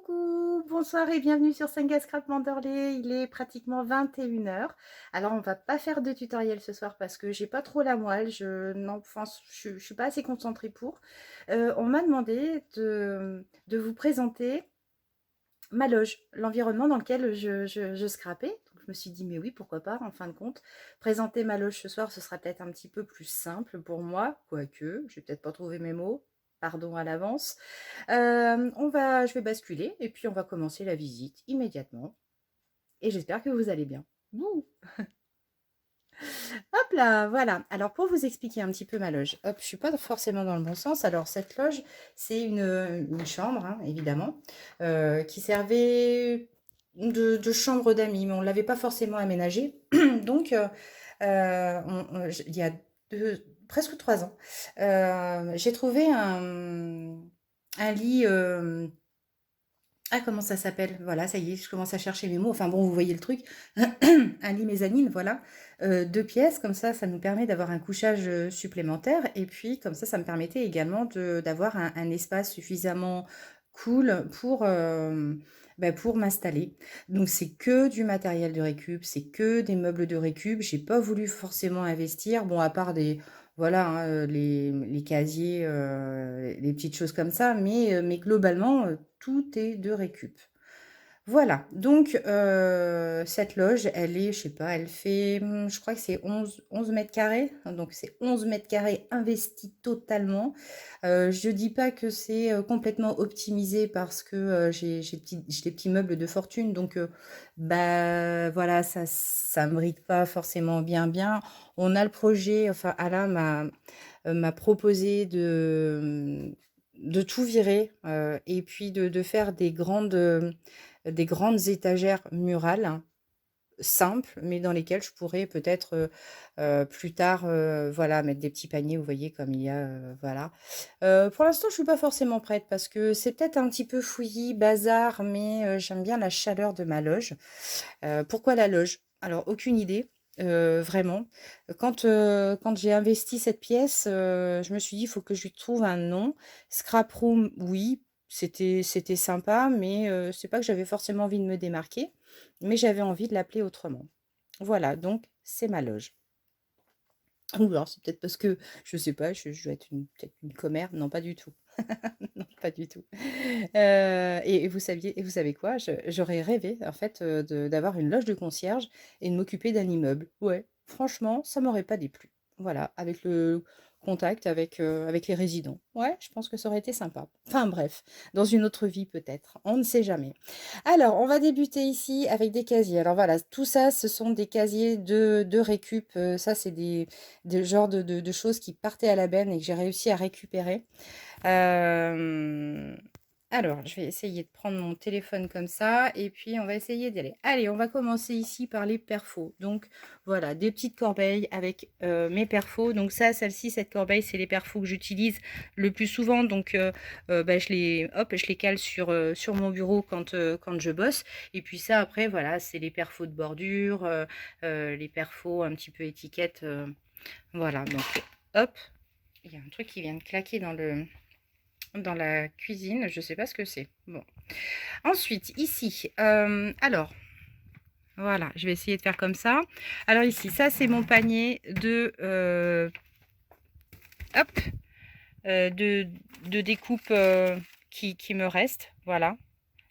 Coucou, bonsoir et bienvenue sur Senga Scrap Manderley. Il est pratiquement 21 h. Alors on va pas faire de tutoriel ce soir parce que j'ai pas trop la moelle. Je suis pas assez concentrée pour. On m'a demandé de vous présenter ma loge, l'environnement dans lequel je scrapais. Donc je me suis dit mais oui, pourquoi pas, en fin de compte. Présenter ma loge ce soir, ce sera peut-être un petit peu plus simple pour moi, quoique, je vais peut-être pas trouver mes mots. Pardon à l'avance. Je vais basculer et puis on va commencer la visite immédiatement. Et j'espère que vous allez bien. Wouh! Hop là, voilà. Alors pour vous expliquer un petit peu ma loge, hop, je suis pas forcément dans le bon sens. Alors cette loge, c'est une chambre, hein, évidemment, qui servait de chambre d'amis, mais on ne l'avait pas forcément aménagée. Donc, il y a presque 3 ans, j'ai trouvé un lit. Ah, comment ça s'appelle? Voilà, ça y est, je commence à chercher mes mots. Enfin bon, vous voyez le truc. Un lit mezzanine, voilà. 2 pièces, comme ça nous permet d'avoir un couchage, supplémentaire et puis comme ça me permettait également d'avoir un espace suffisamment cool pour m'installer. Donc c'est que du matériel de récup, c'est que des meubles de récup. J'ai pas voulu forcément investir, bon à part des voilà, hein, les casiers, les petites choses comme ça, mais globalement, tout est de récup. Voilà, donc cette loge, elle est, je sais pas, elle fait, je crois que c'est 11 mètres carrés, hein, donc c'est 11 mètres carrés investis totalement. Je dis pas que c'est complètement optimisé parce que j'ai des petits meubles de fortune, donc bah voilà, ça me bride pas forcément bien. On a le projet, enfin Alain m'a proposé de tout virer et puis de faire des grandes étagères murales, hein, simples, mais dans lesquelles je pourrais peut-être plus tard voilà, mettre des petits paniers, vous voyez, comme il y a, voilà. Pour l'instant, je suis pas forcément prête parce que c'est peut-être un petit peu fouillis, bazar, mais j'aime bien la chaleur de ma loge. Pourquoi la loge? Alors aucune idée, vraiment. Quand j'ai investi cette pièce, je me suis dit: «Il faut que je lui trouve un nom». Scrap room, oui, c'était sympa, mais c'est pas que j'avais forcément envie de me démarquer, mais j'avais envie de l'appeler autrement. Voilà, donc c'est ma loge. Ou alors c'est peut-être parce que, je sais pas, je dois être peut-être une commère, non pas du tout. Non, pas du tout. Et vous savez quoi? J'aurais rêvé en fait, d'avoir une loge de concierge et de m'occuper d'un immeuble. Ouais, franchement, ça m'aurait pas déplu. Voilà, avec le contact avec les résidents. Ouais, je pense que ça aurait été sympa. Enfin bref, dans une autre vie peut-être, on ne sait jamais. Alors, on va débuter ici avec des casiers. Alors voilà, tout ça, ce sont des casiers de récup, ça c'est des genres de choses qui partaient à la benne et que j'ai réussi à récupérer. Hem, alors, je vais essayer de prendre mon téléphone comme ça et puis on va essayer d'y aller. Allez, on va commencer ici par les perfos. Donc voilà, des petites corbeilles avec, mes perfos. Donc ça, celle-ci, cette corbeille, c'est les perfos que j'utilise le plus souvent. Donc bah, je les cale sur mon bureau quand je bosse et puis ça après voilà, c'est les perfos de bordure, les perfos un petit peu étiquettes, voilà donc hop, il y a un truc qui vient de claquer dans la cuisine, je sais pas ce que c'est. Bon. Ensuite, ici, alors, voilà, je vais essayer de faire comme ça. Alors ici, ça c'est mon panier hop, de, de découpe qui me reste. Voilà,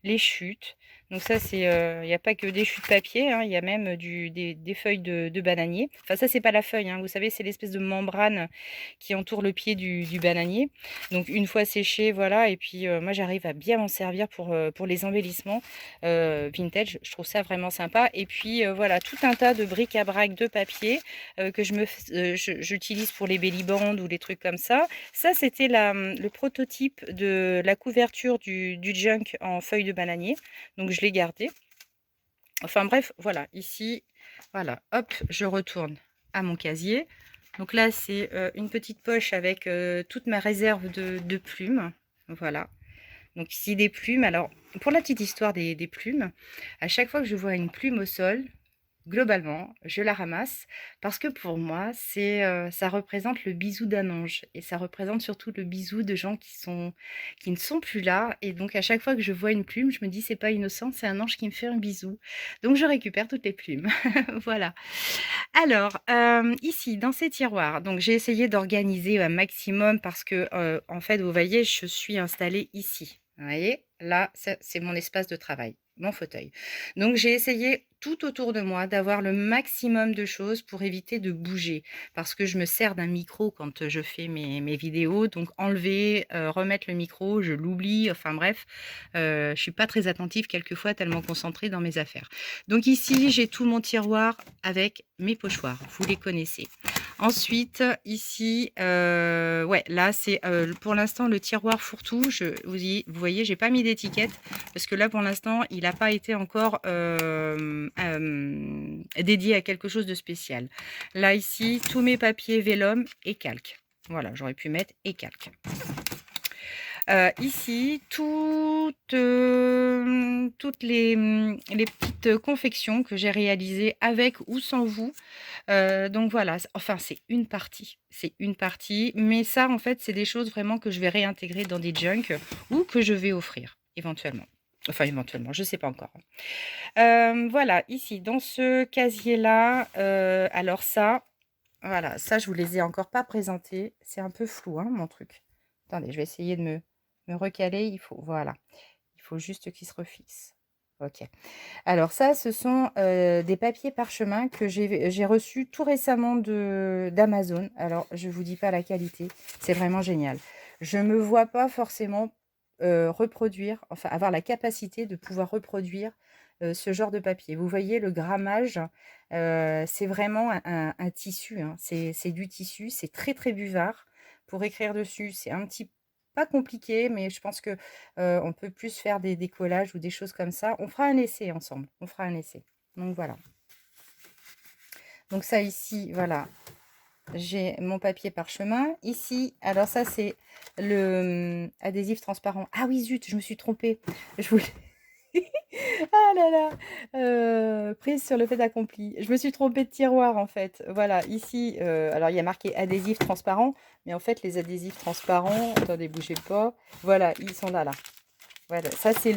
les chutes. Donc ça, c'est, il n'y a pas que des chutes papier, hein, il y a même des feuilles de bananier. Enfin, ça, c'est pas la feuille, hein, vous savez, c'est l'espèce de membrane qui entoure le pied du bananier. Donc une fois séché, voilà, et puis moi, j'arrive à bien m'en servir pour les embellissements vintage. Je trouve ça vraiment sympa. Et puis voilà, tout un tas de bric-à-brac de papier que j'utilise pour les belly bands ou les trucs comme ça. Ça, c'était le prototype de la couverture du junk en feuille de bananier. Donc, je l'ai gardé. Enfin, bref, voilà. Ici, voilà. Hop, je retourne à mon casier. Donc là, c'est une petite poche avec toute ma réserve de plumes. Voilà. Donc ici, des plumes. Alors, pour la petite histoire des plumes, à chaque fois que je vois une plume au sol, globalement, je la ramasse parce que pour moi, ça représente le bisou d'un ange et ça représente surtout le bisou de gens qui ne sont plus là et donc à chaque fois que je vois une plume, je me dis: «C'est pas innocent, c'est un ange qui me fait un bisou». Donc je récupère toutes les plumes. Voilà. Alors, ici dans ces tiroirs, donc j'ai essayé d'organiser un maximum parce que, en fait, vous voyez, je suis installée ici. Vous voyez? Là, ça c'est mon espace de travail, mon fauteuil. Donc j'ai essayé tout autour de moi d'avoir le maximum de choses pour éviter de bouger. Parce que je me sers d'un micro quand, je fais mes vidéos, donc enlever, remettre le micro, je l'oublie, enfin bref, je suis pas très attentive quelquefois tellement concentrée dans mes affaires. Donc ici, j'ai tout mon tiroir avec mes pochoirs, vous les connaissez. Ensuite, ici, ouais, là, c'est pour l'instant le tiroir fourre-tout. Vous voyez, j'ai pas mis d'étiquette parce que là, pour l'instant, il n'a pas été encore dédié à quelque chose de spécial. Là, ici, tous mes papiers vélum et calque. Voilà, j'aurais pu mettre et calque. Ici, toutes les petites confections que j'ai réalisées avec ou sans vous. Donc voilà, enfin c'est une partie, mais ça en fait c'est des choses vraiment que je vais réintégrer dans des junk ou que je vais offrir éventuellement. Enfin éventuellement, je sais pas encore. Voilà, ici dans ce casier-là, alors ça, voilà, ça je vous les ai encore pas présentés, c'est un peu flou hein, mon truc. Attendez, je vais essayer de me recaler, voilà, il faut juste qu'il se refixe. OK. Alors ça, ce sont, des papiers parchemins que j'ai reçus tout récemment d'Amazon. Alors je vous dis pas la qualité, c'est vraiment génial. Je me vois pas forcément, reproduire, enfin avoir la capacité de pouvoir reproduire, ce genre de papier. Vous voyez le grammage, c'est vraiment un tissu, hein. C'est du tissu, c'est très, très buvard. Pour écrire dessus, c'est un petit pas compliqué, mais je pense que, on peut plus faire des collages ou des choses comme ça. On fera un essai ensemble, on fera un essai. Donc voilà. Donc ça ici, voilà, j'ai mon papier parchemin. Ici, alors ça c'est le, adhésif transparent. Ah oui zut, je me suis trompée. Je voulais ah là là, prise sur le fait accompli. Je me suis trompée de tiroir en fait. Voilà, ici, alors il y a marqué adhésif transparent, mais en fait les adhésifs transparents, attendez, bougez pas. Voilà, ils sont là, là. Voilà, ça c'est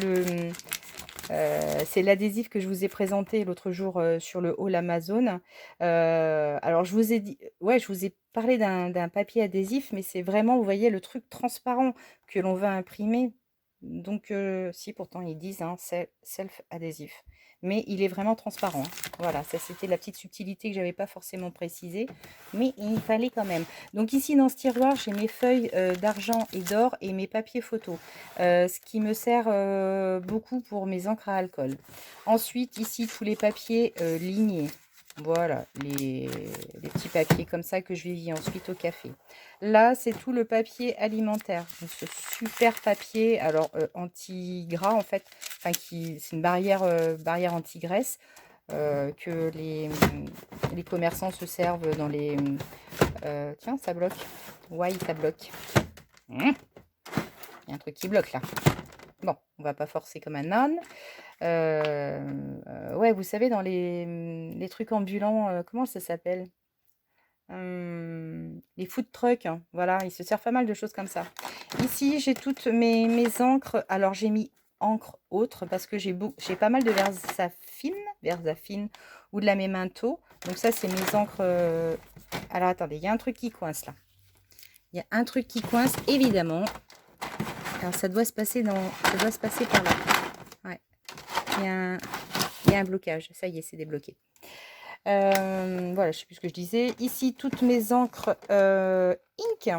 l'adhésif que je vous ai présenté l'autre jour, sur le haul Amazon. Alors je vous ai dit ouais, je vous ai parlé d'un papier adhésif, mais c'est vraiment, vous voyez, le truc transparent que l'on va imprimer. Donc si pourtant ils disent, hein, self adhésif. Mais il est vraiment transparent, hein. Voilà, ça c'était la petite subtilité que j'avais pas forcément précisée, mais il fallait quand même. Donc ici dans ce tiroir, j'ai mes feuilles, d'argent et d'or et mes papiers photos. Ce qui me sert beaucoup pour mes encres à alcool. Ensuite, ici, tous les papiers lignés. Voilà, les petits papiers comme ça que je vais vider ensuite au café. Là, c'est tout le papier alimentaire. Donc, ce super papier, alors anti-gras en fait, enfin c'est une barrière anti-graisse que les commerçants se servent dans les... tiens, ça bloque. Ouais, ça bloque. Il y a un truc qui bloque là. Bon, on va pas forcer comme un âne. Ouais, vous savez, dans les trucs ambulants, comment ça s'appelle? Les food trucks, hein, voilà, ils se servent pas mal de choses comme ça. Ici, j'ai toutes mes encres. Alors, j'ai mis encre autre parce que j'ai pas mal de Versafine ou de la Memento. Donc ça, c'est mes encres. Alors, attendez, il y a un truc qui coince là. Il y a un truc qui coince, évidemment. Alors, ça doit se passer par là. Ouais. Il y a un blocage. Ça y est, c'est débloqué. Voilà, je sais plus ce que je disais. Ici, toutes mes encres ink.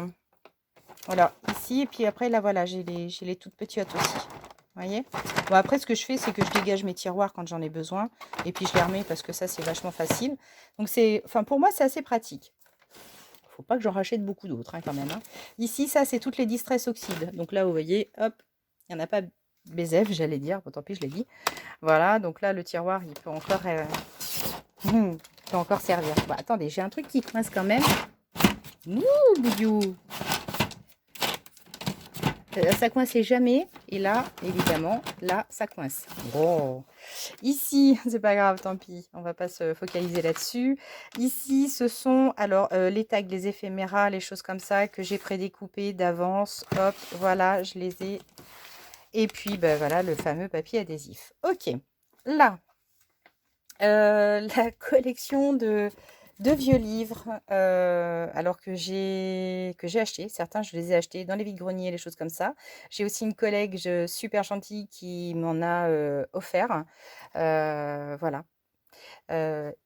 Voilà, ici. Et puis après, là, voilà, j'ai les toutes petites aussi. Vous voyez? Bon, après, ce que je fais, c'est que je dégage mes tiroirs quand j'en ai besoin. Et puis, je les remets parce que ça, c'est vachement facile. Donc, enfin, pour moi, c'est assez pratique. Faut pas que j'en rachète beaucoup d'autres, hein, quand même. Hein. Ici, ça, c'est toutes les distress oxydes. Donc là, vous voyez, hop, il n'y en a pas BZF, j'allais dire. Bon, tant pis, je l'ai dit. Voilà, donc là, le tiroir, il peut encore servir. Bah, attendez, j'ai un truc qui coince quand même. Ouh, bouillou. Ça coinçait jamais. Et là, évidemment, là, ça coince. Oh. Ici, c'est pas grave, tant pis. On va pas se focaliser là-dessus. Ici, ce sont alors les tags, les éphéméras, les choses comme ça que j'ai prédécoupées d'avance. Hop, voilà, je les ai. Et puis, ben voilà, le fameux papier adhésif. Ok. Là, la collection de vieux livres, alors que j'ai acheté. Certains, je les ai achetés dans les vides-greniers, les choses comme ça. J'ai aussi une collègue super gentille qui m'en a offert. Voilà.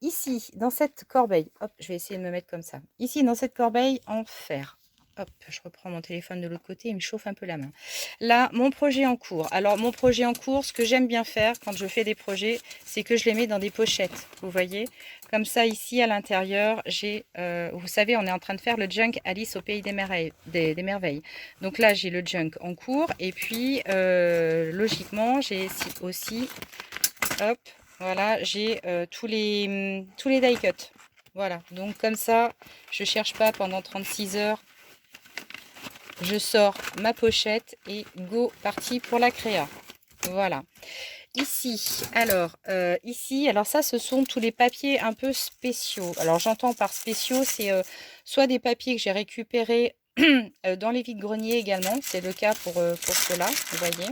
Ici, dans cette corbeille, hop, je vais essayer de me mettre comme ça. Ici, dans cette corbeille en fer. Hop, je reprends mon téléphone de l'autre côté, il me chauffe un peu la main. Là, mon projet en cours. Alors, mon projet en cours, ce que j'aime bien faire quand je fais des projets, c'est que je les mets dans des pochettes. Vous voyez? Comme ça, ici, à l'intérieur, j'ai... vous savez, on est en train de faire le junk Alice au pays des merveilles. Des merveilles. Donc là, j'ai le junk en cours. Et puis, logiquement, j'ai aussi... Hop, voilà, j'ai tous les die cuts. Voilà, donc comme ça, je cherche pas pendant 36 heures. Je sors ma pochette et go, parti pour la créa. Voilà. Ici, alors ça, ce sont tous les papiers un peu spéciaux. Alors, j'entends par spéciaux, c'est soit des papiers que j'ai récupérés dans les vides-greniers également. C'est le cas pour cela, vous voyez.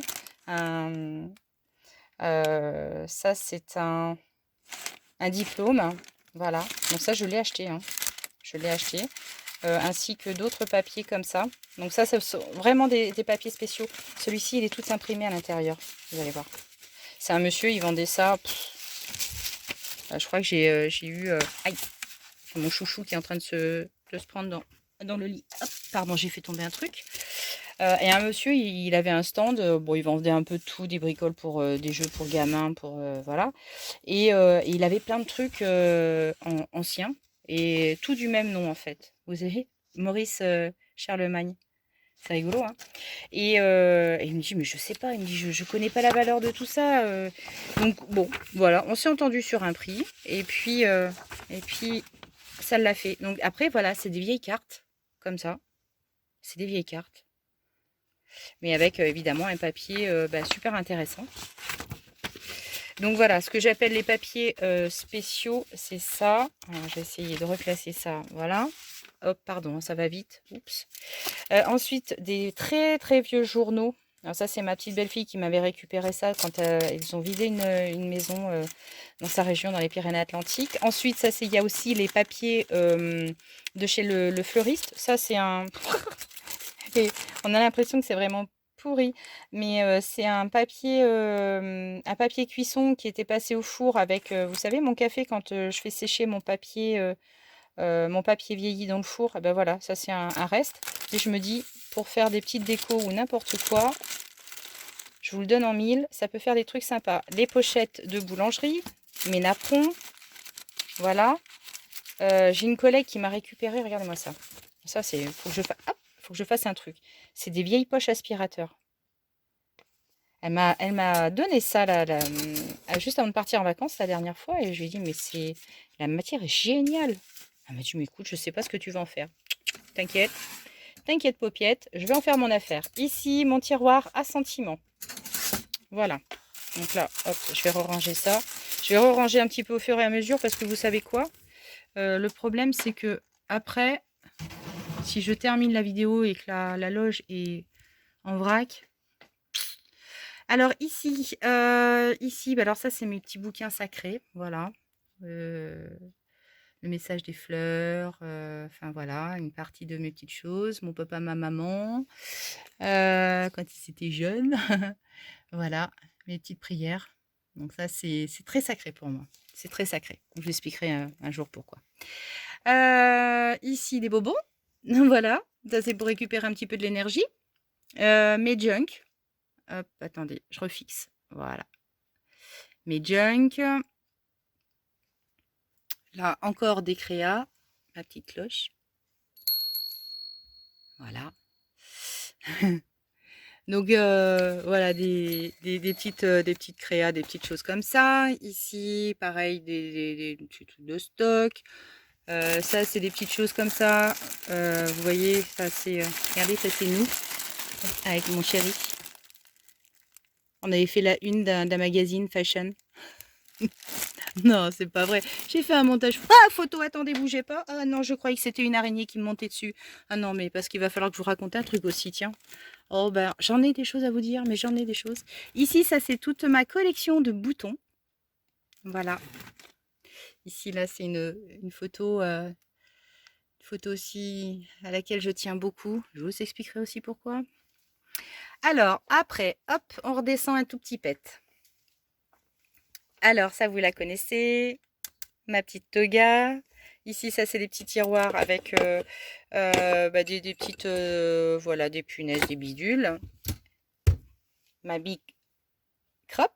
Ça, c'est un diplôme. Voilà. Donc ça, je l'ai acheté. Hein. Je l'ai acheté. Ainsi que d'autres papiers comme ça. Donc ça, ce sont vraiment des papiers spéciaux. Celui-ci, il est tout imprimé à l'intérieur. Vous allez voir. C'est un monsieur, il vendait ça. Je crois que j'ai eu... aïe, c'est mon chouchou qui est en train de se prendre dans le lit. Hop, pardon, j'ai fait tomber un truc. Et un monsieur, il avait un stand. Bon, il vendait un peu de tout, des bricoles pour des jeux pour gamins, pour voilà. Et il avait plein de trucs anciens et tout du même nom en fait. Vous avez Maurice Charlemagne. C'est rigolo, hein. Et il me dit, mais je sais pas, il me dit, je connais pas la valeur de tout ça. Donc bon, voilà, on s'est entendu sur un prix. Et puis ça l'a fait. Donc après, voilà, c'est des vieilles cartes, comme ça. C'est des vieilles cartes. Mais avec évidemment un papier super intéressant. Donc voilà, ce que j'appelle les papiers spéciaux, c'est ça. Alors, je vais essayer de reclasser ça, voilà. Hop, pardon, ça va vite. Oups. Ensuite, des très très vieux journaux. Alors ça, c'est ma petite belle-fille qui m'avait récupéré ça quand ils ont vidé une maison dans sa région, dans les Pyrénées-Atlantiques. Ensuite, ça, il y a aussi les papiers de chez le fleuriste. Ça, c'est un... Et on a l'impression que c'est vraiment pourri, mais c'est un papier cuisson qui était passé au four avec, vous savez, mon café quand je fais sécher mon papier vieilli dans le four. Et ben voilà, ça c'est un reste. Et je me dis, pour faire des petites décos ou n'importe quoi, je vous le donne en mille, ça peut faire des trucs sympas. Les pochettes de boulangerie, mes napperons, voilà. J'ai une collègue qui m'a récupéré, regardez-moi ça. Ça c'est, faut que je fasse un truc. C'est des vieilles poches aspirateurs. Elle m'a donné ça là, juste avant de partir en vacances la dernière fois et je lui ai dit mais la matière est géniale. Elle m'a dit mais écoute, je sais pas ce que tu vas en faire. T'inquiète, t'inquiète paupiette, je vais en faire mon affaire. Ici, mon tiroir à sentiments. Voilà. Donc là, hop, je vais ranger ça. Je vais ranger un petit peu au fur et à mesure parce que vous savez quoi, le problème c'est que après, si je termine la vidéo et que la loge est en vrac. Alors ici, alors ça c'est mes petits bouquins sacrés, voilà. Le message des fleurs, enfin voilà, une partie de mes petites choses, mon papa, ma maman, quand ils étaient jeunes, voilà, mes petites prières. Donc ça c'est très sacré pour moi, c'est très sacré. Je vous expliquerai un jour pourquoi. Ici des bobos, voilà, ça c'est pour récupérer un petit peu de l'énergie. Mes junk. Hop, attendez, je refixe. Voilà. Mes junk. Là, encore des créas. Ma petite cloche. Voilà. Donc, voilà, des petites créas, des petites choses comme ça. Ici, pareil, des petits trucs de stock. Ça, c'est des petites choses comme ça. Vous voyez, ça, c'est... regardez, ça, c'est nous. avec mon chéri. On avait fait la une d'un magazine fashion. Non, c'est pas vrai. J'ai fait un montage. Ah, photo, attendez, bougez pas. Ah non, je croyais que c'était une araignée qui me montait dessus. Ah non, mais parce qu'il va falloir que je vous raconte un truc aussi, tiens. Oh ben, j'en ai des choses à vous dire, mais j'en ai des choses. Ici, ça c'est toute ma collection de boutons. Voilà. Ici, là, c'est une photo aussi à laquelle je tiens beaucoup. Je vous expliquerai aussi pourquoi. Alors, après, hop, on redescend un tout petit pet. Alors, ça, vous la connaissez. Ma petite toga. Ici, ça, c'est des petits tiroirs avec des petites, voilà, des punaises, des bidules. Ma big crop.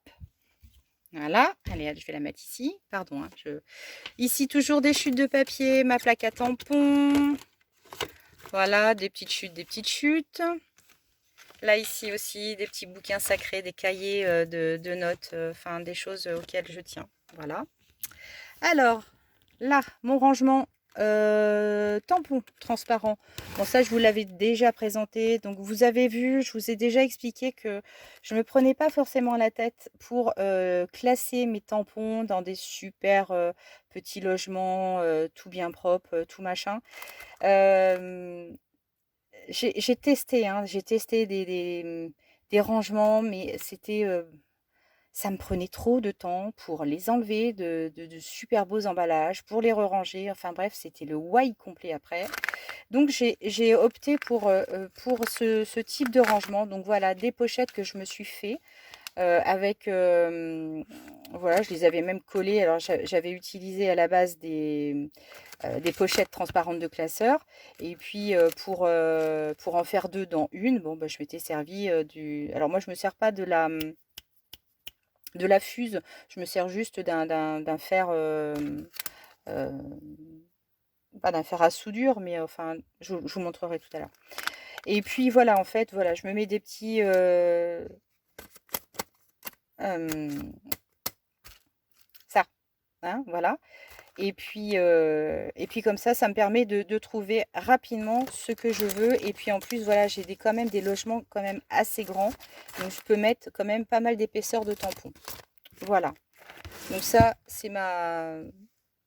Voilà. Allez, je vais la mettre ici. Pardon. Hein, Ici, toujours des chutes de papier. Ma plaque à tampons. Voilà, des petites chutes, des petites chutes. Là, ici aussi, des petits bouquins sacrés, des cahiers de notes, enfin, des choses auxquelles je tiens. Voilà. Alors, là, mon rangement tampon transparent. Bon, ça, je vous l'avais déjà présenté. Donc, vous avez vu, je vous ai déjà expliqué que je ne me prenais pas forcément la tête pour classer mes tampons dans des super petits logements, tout bien propre, tout machin. J'ai testé, hein, j'ai testé des rangements, mais c'était... ça me prenait trop de temps pour les enlever de super beaux emballages, pour les re-ranger. Enfin bref, c'était le why complet après. Donc j'ai opté pour ce type de rangement. Donc voilà, des pochettes que je me suis fait avec... voilà, je les avais même collées. Alors j'avais utilisé à la base des pochettes transparentes de classeur. Et puis pour en faire deux dans une, bon, bah, je m'étais servi du... Alors moi, je me sers pas de la fuse, je me sers juste d'un fer, euh, pas d'un fer à soudure, mais enfin, je vous montrerai tout à l'heure. Et puis voilà, en fait, voilà, je me mets des petits... ça, hein, voilà. Et puis comme ça me permet de trouver rapidement ce que je veux. Et puis en plus, voilà, j'ai quand même des logements quand même assez grands. Donc je peux mettre quand même pas mal d'épaisseur de tampons. Voilà. Donc ça,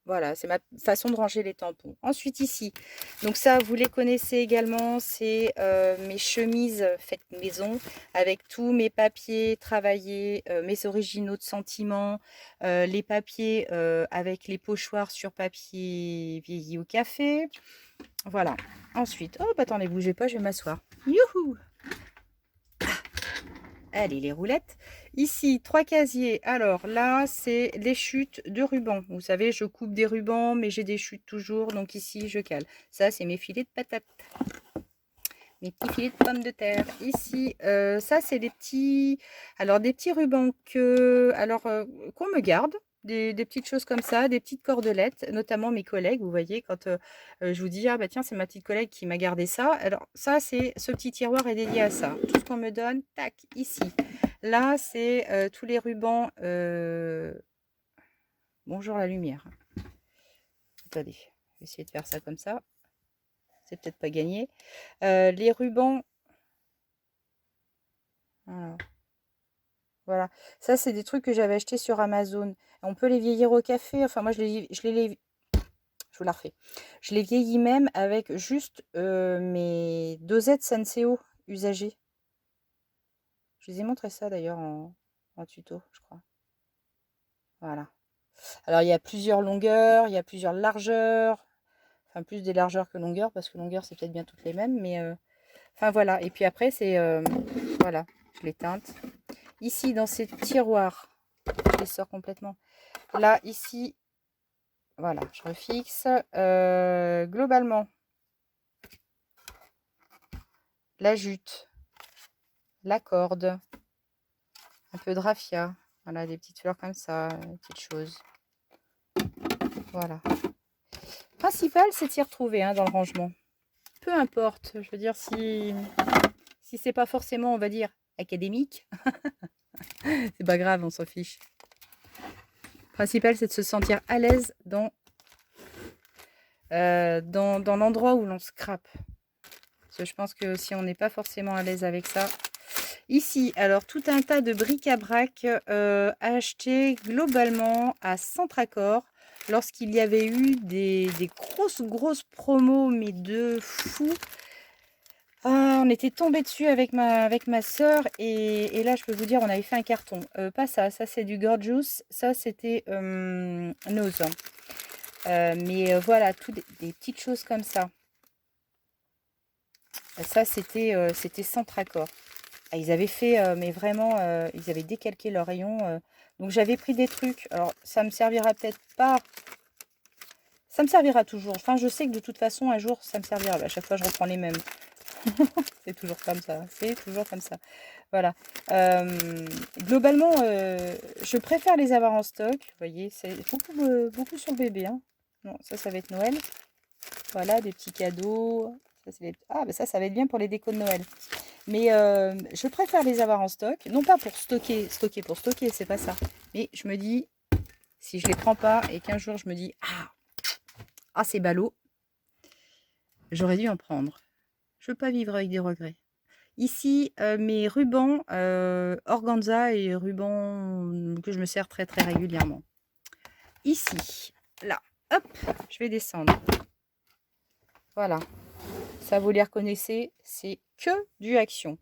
voilà, c'est ma façon de ranger les tampons. Ensuite ici, donc ça, vous les connaissez également, c'est mes chemises faites maison avec tous mes papiers travaillés, mes originaux de sentiments, les papiers avec les pochoirs sur papier vieilli au café. Voilà. Ensuite, oh, attendez, bougez pas, je vais m'asseoir. Youhou! Allez, les roulettes. Ici, 3 casiers. Alors là, c'est les chutes de ruban. Vous savez, je coupe des rubans, mais j'ai des chutes toujours. Donc ici, je cale. Ça, c'est mes filets de patates. Mes petits filets de pommes de terre. Ici, ça, c'est des petits... Alors, des petits rubans qu'on me garde. Des petites choses comme ça, des petites cordelettes, notamment mes collègues, vous voyez, quand je vous dis, ah bah tiens, c'est ma petite collègue qui m'a gardé ça. Alors ça, ce petit tiroir est dédié à ça. Tout ce qu'on me donne, tac, ici. Là, c'est tous les rubans. Bonjour la lumière. Attendez, je vais essayer de faire ça comme ça. C'est peut-être pas gagné. Les rubans. Voilà. Ça, c'est des trucs que j'avais achetés sur Amazon. On peut les vieillir au café. Enfin, moi, je vous la refais. Je les vieillis même avec juste mes dosettes Senseo usagées. Je vous ai montré ça d'ailleurs en tuto, je crois. Voilà. Alors, il y a plusieurs longueurs, il y a plusieurs largeurs. Enfin, plus des largeurs que longueurs, parce que longueur, c'est peut-être bien toutes les mêmes. Mais enfin, voilà. Et puis après, c'est... voilà, je les teinte. Ici, dans ces tiroirs, je les sors complètement. Là, ici, voilà, je refixe. Globalement, la jute, la corde, un peu de raffia. Voilà, des petites fleurs comme ça, des petites choses. Voilà. Le principal, c'est de s'y retrouver hein, dans le rangement. Peu importe, je veux dire, si c'est pas forcément, on va dire, académique, c'est pas grave, on s'en fiche. Le principal, c'est de se sentir à l'aise dans l'endroit où l'on scrape. Parce que je pense que si on n'est pas forcément à l'aise avec ça. Ici, alors tout un tas de bric-à-brac achetés globalement à Centracor lorsqu'il y avait eu des grosses promos, mais de fou. Ah, on était tombé dessus avec ma sœur et là, je peux vous dire, on avait fait un carton. Pas ça, ça c'est du Gorgeous, ça c'était Nose. Mais voilà, tout des petites choses comme ça. Ça, c'était Centracor. Ah, ils avaient fait, mais vraiment, ils avaient décalqué leur rayon. Donc j'avais pris des trucs. Alors, ça me servira peut-être pas. Ça me servira toujours. Enfin, je sais que de toute façon, un jour, ça me servira. À chaque fois, je reprends les mêmes. C'est toujours comme ça. C'est toujours comme ça. Voilà. Globalement, je préfère les avoir en stock. Vous voyez, c'est beaucoup sur le bébé. Hein. Non, ça va être Noël. Voilà, des petits cadeaux. Ah, ben ça va être bien pour les décos de Noël. Mais je préfère les avoir en stock. Non pas pour stocker, c'est pas ça. Mais je me dis, si je les prends pas et qu'un jour je me dis, ah c'est ballot, j'aurais dû en prendre. Je veux pas vivre avec des regrets. Ici, mes rubans organza et rubans que je me sers très régulièrement. Ici, là, hop, je vais descendre. Voilà. Ça, vous les reconnaissez, c'est que du Action.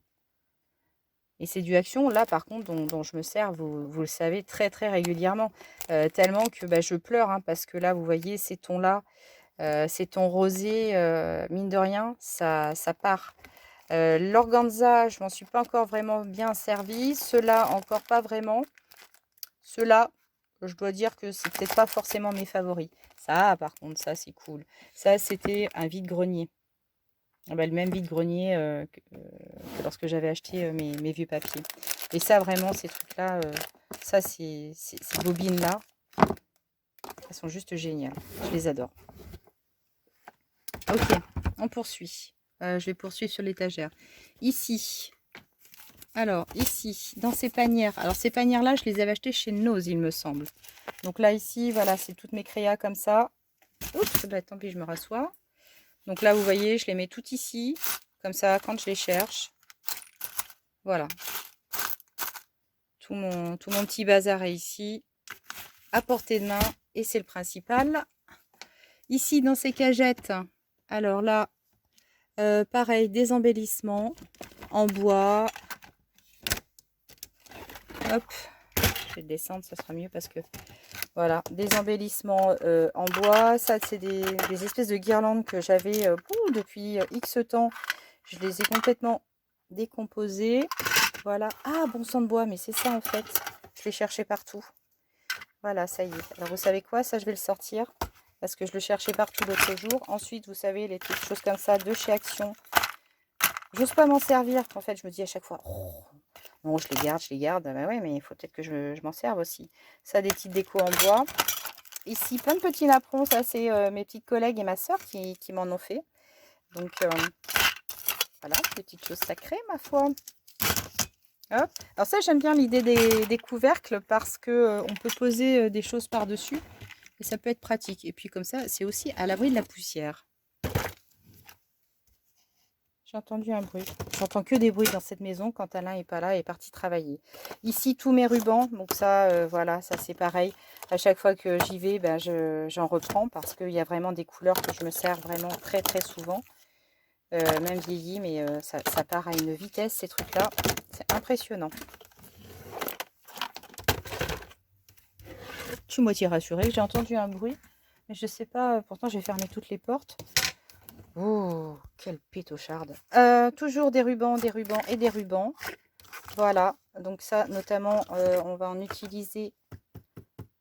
Et c'est du Action, là, par contre, dont je me sers, vous le savez, très régulièrement. Tellement que je pleure, hein, parce que là, vous voyez, ces tons-là, ces tons rosés, mine de rien, ça part. L'organza, je m'en suis pas encore vraiment bien servi. Ceux-là, encore pas vraiment. Ceux-là, je dois dire que c'est peut-être pas forcément mes favoris. Ça, par contre, ça, c'est cool. Ça, c'était un vide-grenier. Le même vide-grenier que lorsque j'avais acheté mes vieux papiers. Et ça, vraiment, ces trucs-là, ça, ces bobines-là, elles sont juste géniales. Je les adore. Ok, on poursuit. Je vais poursuivre sur l'étagère. Ici, alors, ici, dans ces panières. Alors, ces panières-là, je les avais achetées chez Nose, il me semble. Donc là, ici, voilà, c'est toutes mes créas comme ça. Oups, tant pis, je me rassois. Donc là, vous voyez, je les mets toutes ici. Comme ça, quand je les cherche. Voilà. Tout mon petit bazar est ici. À portée de main. Et c'est le principal. Ici, dans ces cagettes. Alors là, pareil, des embellissements en bois. Hop. Je vais descendre, ça sera mieux parce que... Voilà, des embellissements en bois. Ça, c'est des espèces de guirlandes que j'avais depuis X temps. Je les ai complètement décomposées. Voilà. Ah, bon sang de bois, mais c'est ça en fait. Je l'ai cherché partout. Voilà, ça y est. Alors, vous savez quoi? Ça, je vais le sortir parce que je le cherchais partout l'autre jour. Ensuite, vous savez, les petites choses comme ça de chez Action. J'ose pas m'en servir. En fait, je me dis à chaque fois... Oh, non, je les garde. Bah ouais, mais il faut peut-être que je m'en serve aussi. Ça, des petites décos en bois. Ici, plein de petits napperons. Ça, c'est mes petites collègues et ma soeur qui m'en ont fait. Donc, voilà, des petites choses sacrées, ma foi. Hop. Alors ça, j'aime bien l'idée des couvercles parce que on peut poser des choses par-dessus. Et ça peut être pratique. Et puis comme ça, c'est aussi à l'abri de la poussière. J'ai entendu un bruit. J'entends que des bruits dans cette maison quand Alain n'est pas là et est parti travailler. Ici, tous mes rubans. Donc ça, voilà, ça c'est pareil. À chaque fois que j'y vais, j'en reprends parce qu'il y a vraiment des couleurs que je me sers vraiment très souvent. Même vieilli, mais ça part à une vitesse, ces trucs-là. C'est impressionnant. Je suis moitié rassurée. J'ai entendu un bruit, mais je sais pas. Pourtant, j'ai fermé toutes les portes. Oh, quelle pétocharde. Toujours des rubans et des rubans. Voilà, donc ça notamment, on va en utiliser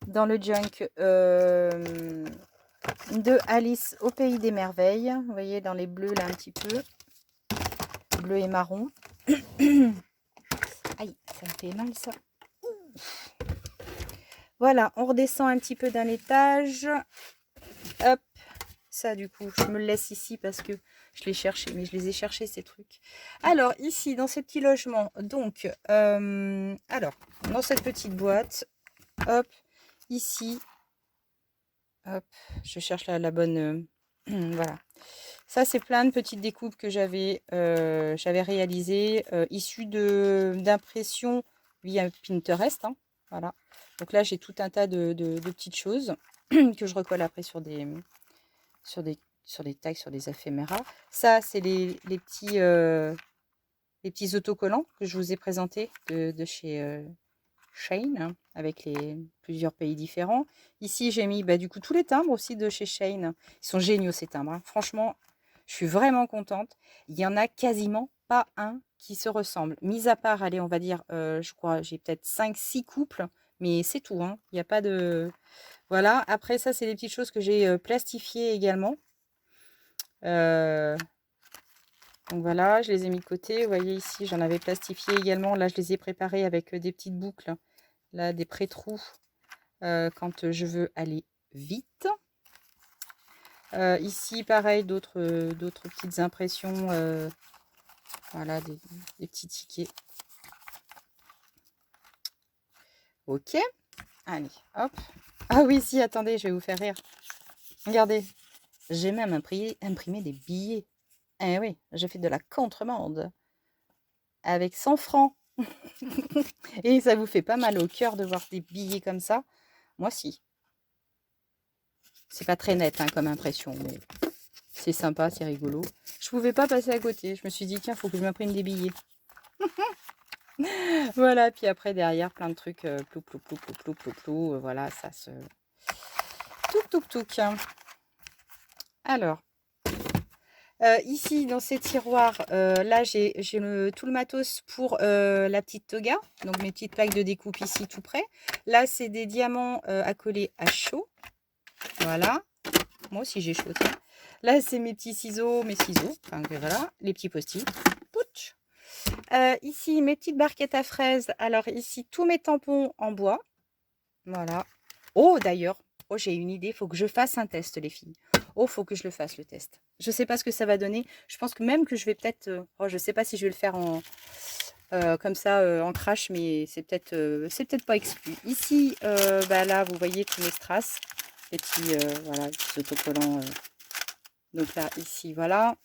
dans le junk de Alice au pays des merveilles. Vous voyez, dans les bleus là un petit peu. Bleu et marron. Aïe, ça me fait mal ça. Voilà, on redescend un petit peu d'un étage. Hop. Ça, du coup, je me le laisse ici parce que je l'ai cherché, mais je les ai cherchés, ces trucs. Alors, ici, dans ces petits logements, donc, alors, dans cette petite boîte, hop, ici, hop, je cherche la bonne Voilà. Ça, c'est plein de petites découpes que j'avais réalisées, issues d'impressions via Pinterest, hein. Voilà. Donc là, j'ai tout un tas de petites choses que je recolle après sur des, sur des tags, sur des éphéméras. Ça, c'est les petits autocollants que je vous ai présentés de chez Shein, hein, avec plusieurs pays différents. Ici, j'ai mis du coup tous les timbres aussi de chez Shein. Ils sont géniaux ces timbres, hein. Franchement, je suis vraiment contente. Il y en a quasiment pas un qui se ressemble. Mis à part, allez, on va dire, je crois, j'ai peut-être 5-6 couples, mais c'est tout, hein. Il n'y a pas de... Voilà, après ça, c'est des petites choses que j'ai plastifiées également. Donc voilà, je les ai mis de côté. Vous voyez ici, j'en avais plastifié également. Là, je les ai préparées avec des petites boucles, là, des pré-trous quand je veux aller vite. Ici, pareil, d'autres petites impressions. Voilà, des petits tickets. Ok. Allez, hop. Ah oui, si, attendez, je vais vous faire rire. Regardez, j'ai même imprimé des billets. Eh oui, j'ai fait de la contrebande. Avec 100 francs. Et ça vous fait pas mal au cœur de voir des billets comme ça? Moi, si. C'est pas très net hein, comme impression, mais c'est sympa, c'est rigolo. Je pouvais pas passer à côté. Je me suis dit, tiens, faut que je m'imprime des billets. Voilà, puis après, derrière, plein de trucs. Plou, plou, plou, plou, plou, plou, plou. Voilà, ça se... Touc, touc, touc. Alors, ici, dans ces tiroirs, là, j'ai tout le matos pour la petite toga. Donc, mes petites plaques de découpe ici, tout près. Là, c'est des diamants à coller à chaud. Voilà. Moi aussi, j'ai chaud, tiens. Là, c'est mes petits ciseaux, Enfin, voilà, les petits post-it. Pouch. Ici, mes petites barquettes à fraises. Alors, ici, tous mes tampons en bois. Voilà. Oh, d'ailleurs, oh, j'ai une idée. Il faut que je fasse un test, les filles. Oh, faut que je le fasse, le test. Je ne sais pas ce que ça va donner. Je pense que même que je vais peut-être... oh, je ne sais pas si je vais le faire comme ça, en crash, mais c'est peut-être pas exclu. Ici, là, vous voyez tous mes strass. Les petits, voilà, les petits autocollants. Donc là, ici, voilà.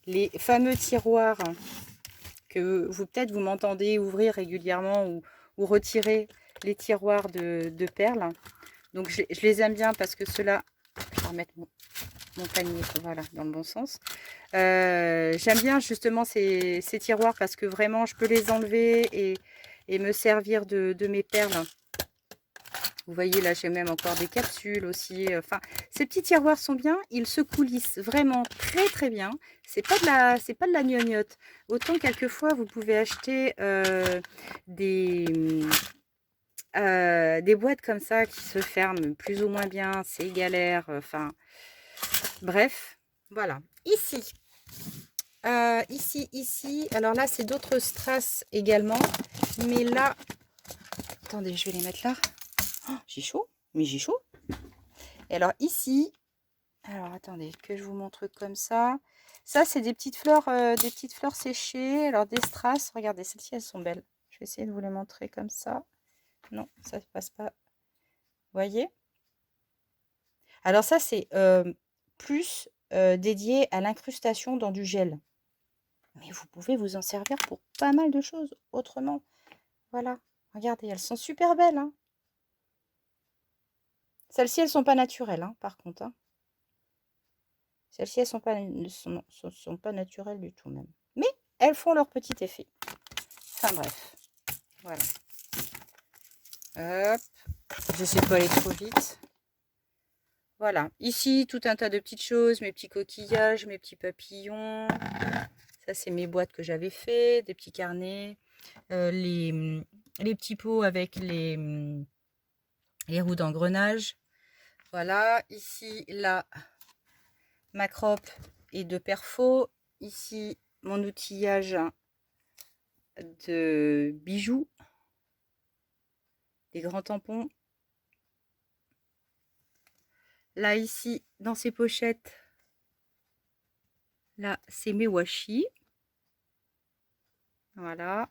Les fameux tiroirs que peut-être vous m'entendez ouvrir régulièrement ou retirer les tiroirs de perles. Donc je les aime bien parce que ceux-là, je vais remettre mon panier voilà, dans le bon sens. J'aime bien justement ces tiroirs parce que vraiment je peux les enlever et me servir de mes perles. Vous voyez là, j'ai même encore des capsules aussi. Enfin, ces petits tiroirs sont bien. Ils se coulissent vraiment très très bien. C'est pas de la gnognotte. Autant quelquefois vous pouvez acheter des boîtes comme ça qui se ferment plus ou moins bien. C'est galère. Enfin, bref, voilà. Ici. Alors là, c'est d'autres strass également. Mais là, attendez, je vais les mettre là. Oh, j'ai chaud. Mais j'ai chaud. Et alors ici, alors attendez, que je vous montre comme ça. Ça, c'est des petites fleurs séchées. Alors des strass, regardez, celles-ci, elles sont belles. Je vais essayer de vous les montrer comme ça. Non, ça ne passe pas. Vous voyez? Alors ça, c'est plus dédié à l'incrustation dans du gel. Mais vous pouvez vous en servir pour pas mal de choses autrement. Voilà, regardez, elles sont super belles, hein. Celles-ci, elles sont pas naturelles, hein, par contre, hein. Celles-ci, elles sont pas naturelles du tout même. Mais elles font leur petit effet. Enfin bref, voilà. Hop, j'essaie de pas aller trop vite. Voilà, ici, tout un tas de petites choses, mes petits coquillages, mes petits papillons. Ça, c'est mes boîtes que j'avais fait, des petits carnets. Les petits pots avec les roues d'engrenage. Voilà, ici, là, ma croppe et de perfos. Ici, mon outillage de bijoux, des grands tampons. Là, ici, dans ces pochettes, là, c'est mes washi. Voilà.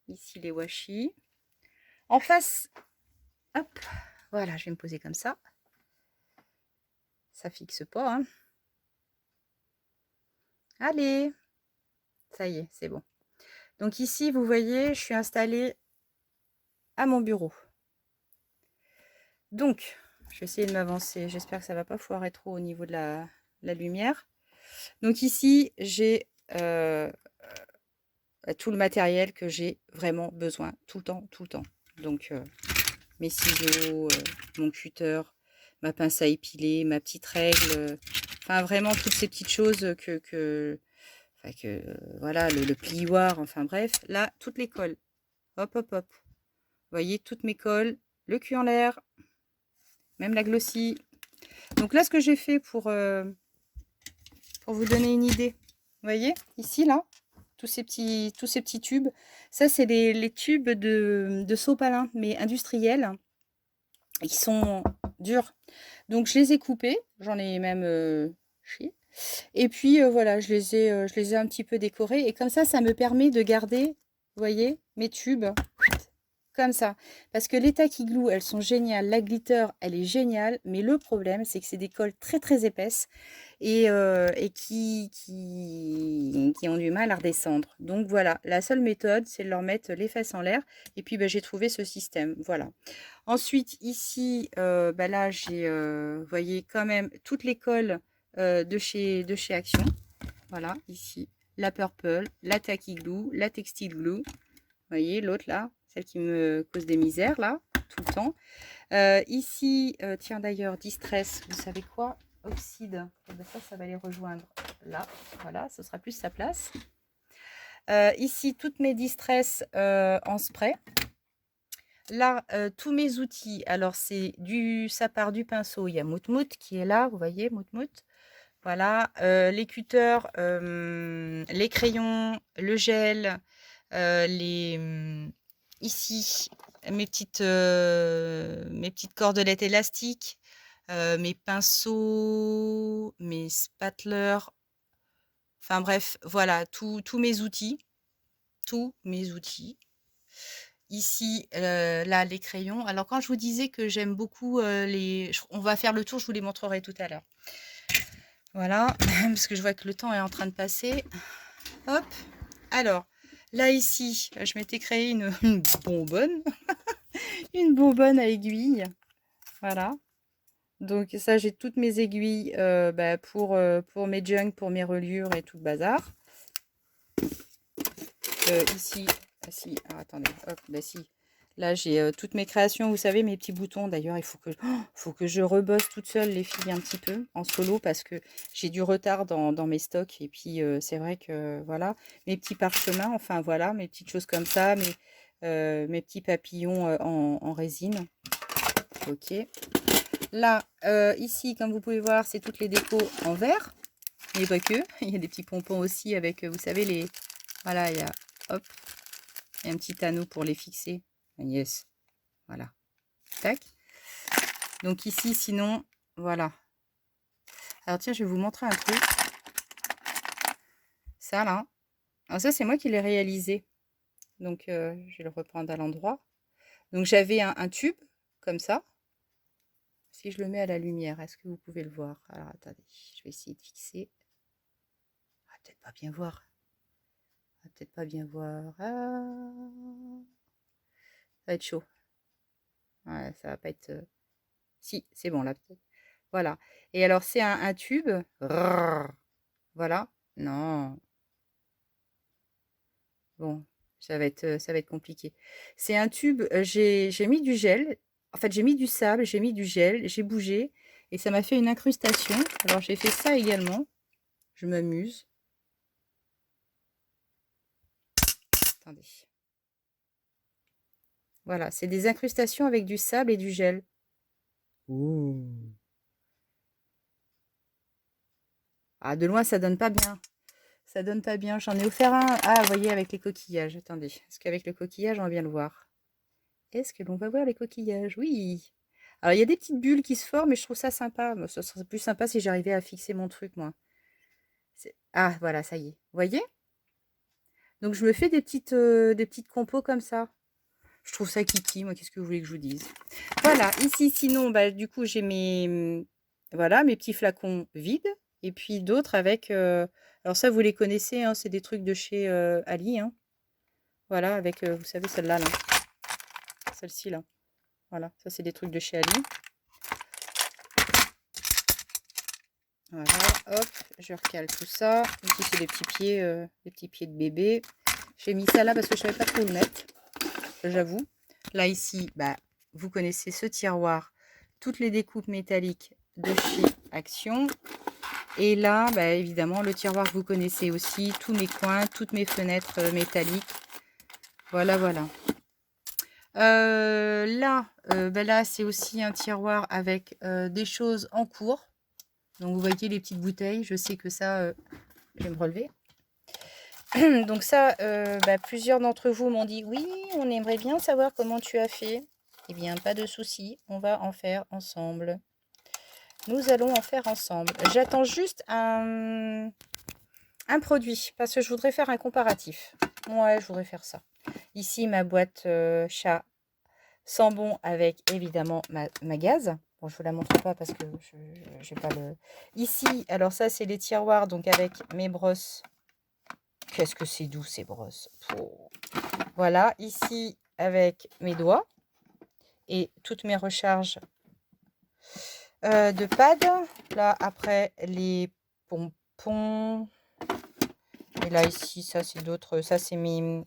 Ici, les washi. En face, hop, voilà, je vais me poser comme ça. ça fixe pas, hein. Allez, ça y est, c'est bon. Donc ici, vous voyez, je suis installée à mon bureau. Donc, je vais essayer de m'avancer. J'espère que ça ne va pas foirer trop au niveau de la lumière. Donc ici, j'ai tout le matériel que j'ai vraiment besoin tout le temps, tout le temps. Donc, mes ciseaux, mon cutter, ma pince à épiler, ma petite règle, enfin vraiment toutes ces petites choses voilà, le plioir, enfin bref, là, toutes les colles. Hop, hop, hop. Vous voyez, toutes mes colles, le cul en l'air, même la glossy. Donc là, ce que j'ai fait pour vous donner une idée, vous voyez, ici, là, tous ces petits tubes, ça, c'est les tubes de sopalin, mais industriels, qui sont durs. Donc, je les ai coupés, j'en ai même chié. Et puis, voilà, je les ai un petit peu décorés. Et comme ça me permet de garder, vous voyez, mes tubes comme ça. Parce que les tacky glue, elles sont géniales. La glitter, elle est géniale. Mais le problème, c'est que c'est des colles très, très épaisses et qui ont du mal à redescendre. Donc, voilà, la seule méthode, c'est de leur mettre les fesses en l'air. Et puis, j'ai trouvé ce système. Voilà. Ensuite, ici, là, j'ai, vous voyez, quand même toutes les colles de chez Action. Voilà, ici, la Purple, la Tacky Glue, la Textile Glue. Vous voyez, l'autre là, celle qui me cause des misères, là, tout le temps. Ici, tiens d'ailleurs, Distress, vous savez quoi? Oxyde. Et bien ça va les rejoindre là. Voilà, ce sera plus sa place. Ici, toutes mes Distress en spray. Là, tous mes outils, alors ça part du pinceau, il y a Moutmout qui est là, vous voyez, Moutmout. Voilà, les cutters, les crayons, le gel, ici, mes petites cordelettes élastiques, mes pinceaux, mes spatelers, enfin bref, voilà, tous mes outils, Ici, là, les crayons. Alors, quand je vous disais que j'aime beaucoup on va faire le tour, je vous les montrerai tout à l'heure. Voilà, parce que je vois que le temps est en train de passer. Hop. Alors, là, ici, je m'étais créé une bonbonne. Une bonbonne à aiguilles. Voilà. Donc, ça, j'ai toutes mes aiguilles pour mes junks, pour mes reliures et tout le bazar. Ici, si, alors attendez, hop, si. Là, j'ai toutes mes créations, vous savez, mes petits boutons. D'ailleurs, il faut que je rebosse toute seule, les filles, un petit peu, en solo, parce que j'ai du retard dans mes stocks. Et puis, c'est vrai que, voilà, mes petits parchemins, enfin, voilà, mes petites choses comme ça, mes petits papillons en résine. Ok. Là, ici, comme vous pouvez voir, c'est toutes les décos en verre. Mais pas que. Il y a des petits pompons aussi avec, vous savez, voilà, il y a, hop, et un petit anneau pour les fixer. Yes. Voilà. Tac. Donc ici, sinon, voilà. Alors tiens, je vais vous montrer un truc. Ça, là. Alors ça, c'est moi qui l'ai réalisé. Donc, je vais le reprendre à l'endroit. Donc, j'avais un tube, comme ça. Si je le mets à la lumière, est-ce que vous pouvez le voir? Alors, attendez, je vais essayer de fixer. Ah, peut-être pas bien voir. Ah, peut-être pas bien voir. Ah. Ça va être chaud. Ouais, ça va pas être... Si, c'est bon, là, peut-être. Voilà. Et alors, c'est un tube. Rrr. Voilà. Non. Bon, ça va être compliqué. C'est un tube, j'ai mis du gel. En fait, j'ai mis du sable, j'ai mis du gel, j'ai bougé et ça m'a fait une incrustation. Alors, j'ai fait ça également. Je m'amuse. Attendez. Voilà, c'est des incrustations avec du sable et du gel. Ouh. Ah, de loin, ça donne pas bien. Ça donne pas bien. J'en ai offert un. Ah, vous voyez, avec les coquillages. Attendez. Est-ce qu'avec le coquillage, on va bien le voir? Est-ce que l'on va voir les coquillages? Oui. Alors, il y a des petites bulles qui se forment et je trouve ça sympa. Ça serait plus sympa si j'arrivais à fixer mon truc, moi. Ah, voilà, ça y est. Vous voyez? Donc, je me fais des petites compos comme ça. Je trouve ça kiki, moi. Qu'est-ce que vous voulez que je vous dise? Voilà. Ici, sinon, du coup, j'ai Voilà, mes petits flacons vides. Et puis d'autres avec... alors ça, vous les connaissez, hein, c'est des trucs de chez Ali. Hein. Voilà, avec, vous savez, celle-là, là. Celle-ci, là. Voilà, ça, c'est des trucs de chez Ali. Voilà, hop, je recale tout ça. Ici, c'est des petits pieds de bébé. J'ai mis ça là parce que je savais pas trop où le mettre, j'avoue. Là, ici, bah, vous connaissez ce tiroir. Toutes les découpes métalliques de chez Action. Et là, bah, évidemment, le tiroir que vous connaissez aussi. Tous mes coins, toutes mes fenêtres métalliques. Voilà, voilà. Là, c'est aussi un tiroir avec des choses en cours. Donc, vous voyez les petites bouteilles. Je sais que ça, je vais me relever. Donc ça, plusieurs d'entre vous m'ont dit: «Oui, on aimerait bien savoir comment tu as fait». Eh bien, pas de souci, on va en faire ensemble. Nous allons en faire ensemble. J'attends juste un produit parce que je voudrais faire un comparatif. Ouais, je voudrais faire ça. Ici, ma boîte chat Sambon avec évidemment ma gaze. Bon, je vous la montre pas parce que je n'ai pas le... Ici, alors ça, c'est les tiroirs donc avec mes brosses. Qu'est-ce que c'est doux ces brosses. Oh. Voilà, ici avec mes doigts et toutes mes recharges de pads. Là, après, les pompons. Et là, ici, ça, c'est d'autres. Ça, c'est mes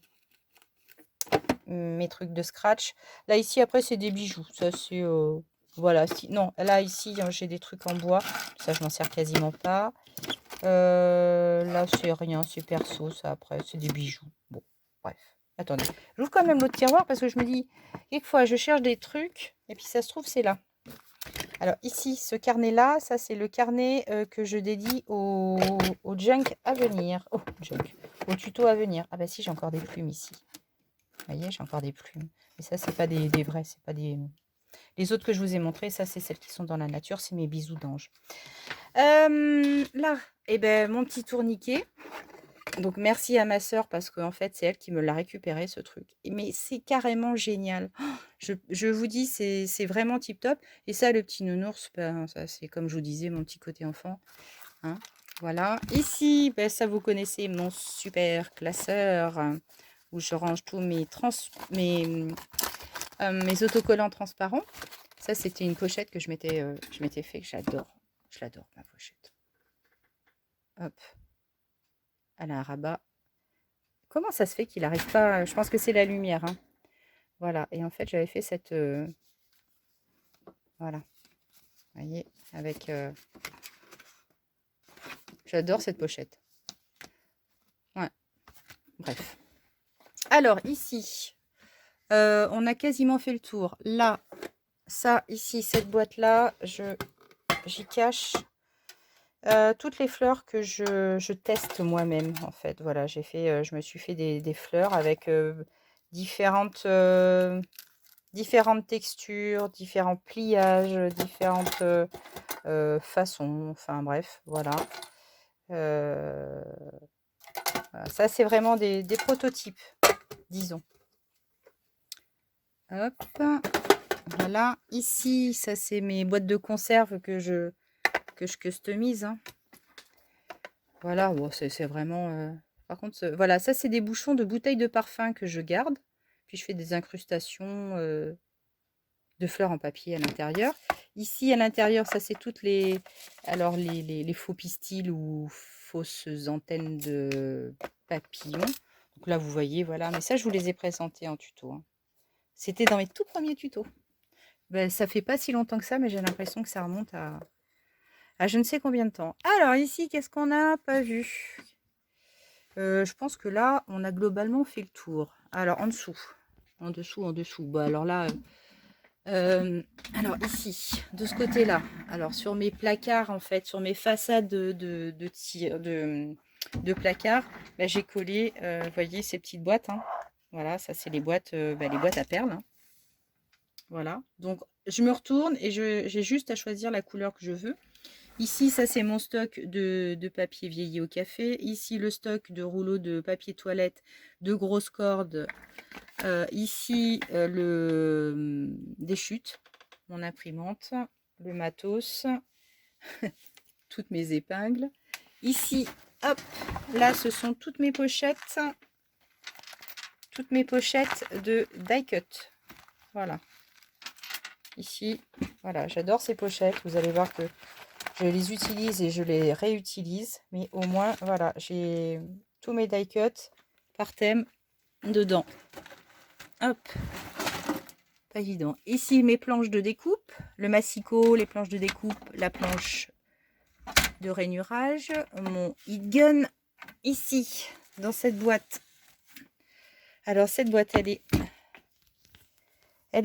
trucs de scratch. Là, ici, après, c'est des bijoux. Ça, c'est... voilà. Non, là, ici, j'ai des trucs en bois. Ça, je m'en sers quasiment pas. Là, c'est rien. C'est perso, ça, après. C'est des bijoux. Bon, bref. Attendez. J'ouvre quand même l'autre tiroir parce que je me dis, quelquefois, je cherche des trucs. Et puis, ça se trouve, c'est là. Alors, ici, ce carnet-là, ça, c'est le carnet que je dédie au junk à venir. Oh, junk. Au tuto à venir. Ah, bah si, j'ai encore des plumes ici. Vous voyez, j'ai encore des plumes. Mais ça, c'est pas des vrais. C'est pas des... Les autres que je vous ai montrés, ça, c'est celles qui sont dans la nature. C'est mes bisous d'ange. Là, eh ben, mon petit tourniquet. Donc, merci à ma sœur parce qu'en fait, c'est elle qui me l'a récupéré, ce truc. Mais c'est carrément génial. Oh, je vous dis, c'est vraiment tip top. Et ça, le petit nounours, ben, ça, c'est comme je vous disais, mon petit côté enfant. Hein, voilà. Ici, ben, ça, vous connaissez mon super classeur où je range tous mes autocollants transparents. Ça, c'était une pochette que je m'étais fait, que j'adore. Je l'adore, ma pochette. Hop. Elle a un rabat. Comment ça se fait qu'il n'arrive pas? Je pense que c'est la lumière. Hein. Voilà. Et en fait, j'avais fait cette... voilà. Vous voyez, avec... J'adore cette pochette. Ouais. Bref. Alors, ici, on a quasiment fait le tour. Là, ça, ici, cette boîte-là, j'y cache toutes les fleurs que je teste moi-même, en fait. Voilà, je me suis fait des fleurs avec différentes textures, différents pliages, différentes façons. Enfin, bref, voilà. Voilà. Ça, c'est vraiment des prototypes, disons. Hop. Voilà. Ici, ça, c'est mes boîtes de conserve que je customise. Hein. Voilà, bon, c'est vraiment... Par contre, voilà, ça, c'est des bouchons de bouteilles de parfum que je garde. Puis, je fais des incrustations de fleurs en papier à l'intérieur. Ici, à l'intérieur, ça, c'est toutes les... Alors, les faux pistils ou fausses antennes de papillons. Donc là, vous voyez, voilà. Mais ça, je vous les ai présentés en tuto. Hein. C'était dans mes tout premiers tutos. Ben, ça fait pas si longtemps que ça, mais j'ai l'impression que ça remonte à je ne sais combien de temps. Alors ici, qu'est-ce qu'on n'a pas vu? Je pense que là, on a globalement fait le tour. Alors en dessous. En dessous. Bah, alors là, alors ici, de ce côté-là. Alors sur mes placards, en fait, sur mes façades de placards, bah, j'ai collé, vous voyez, ces petites boîtes. Hein. Voilà, ça c'est les boîtes à perles. Hein. Voilà. Donc je me retourne et j'ai juste à choisir la couleur que je veux. Ici, ça c'est mon stock de papier vieilli au café. Ici, le stock de rouleaux de papier toilette, de grosses cordes. Ici, des chutes, mon imprimante, le matos. toutes mes épingles. Ici, hop, là, ce sont toutes mes pochettes de die cut. Voilà. Ici, voilà, j'adore ces pochettes. Vous allez voir que je les utilise et je les réutilise. Mais au moins, voilà, j'ai tous mes die cut par thème dedans. Hop. Pas évident. Ici, mes planches de découpe. Le massicot, les planches de découpe, la planche de rainurage. Mon heat gun. Ici, dans cette boîte. Alors, cette boîte, elle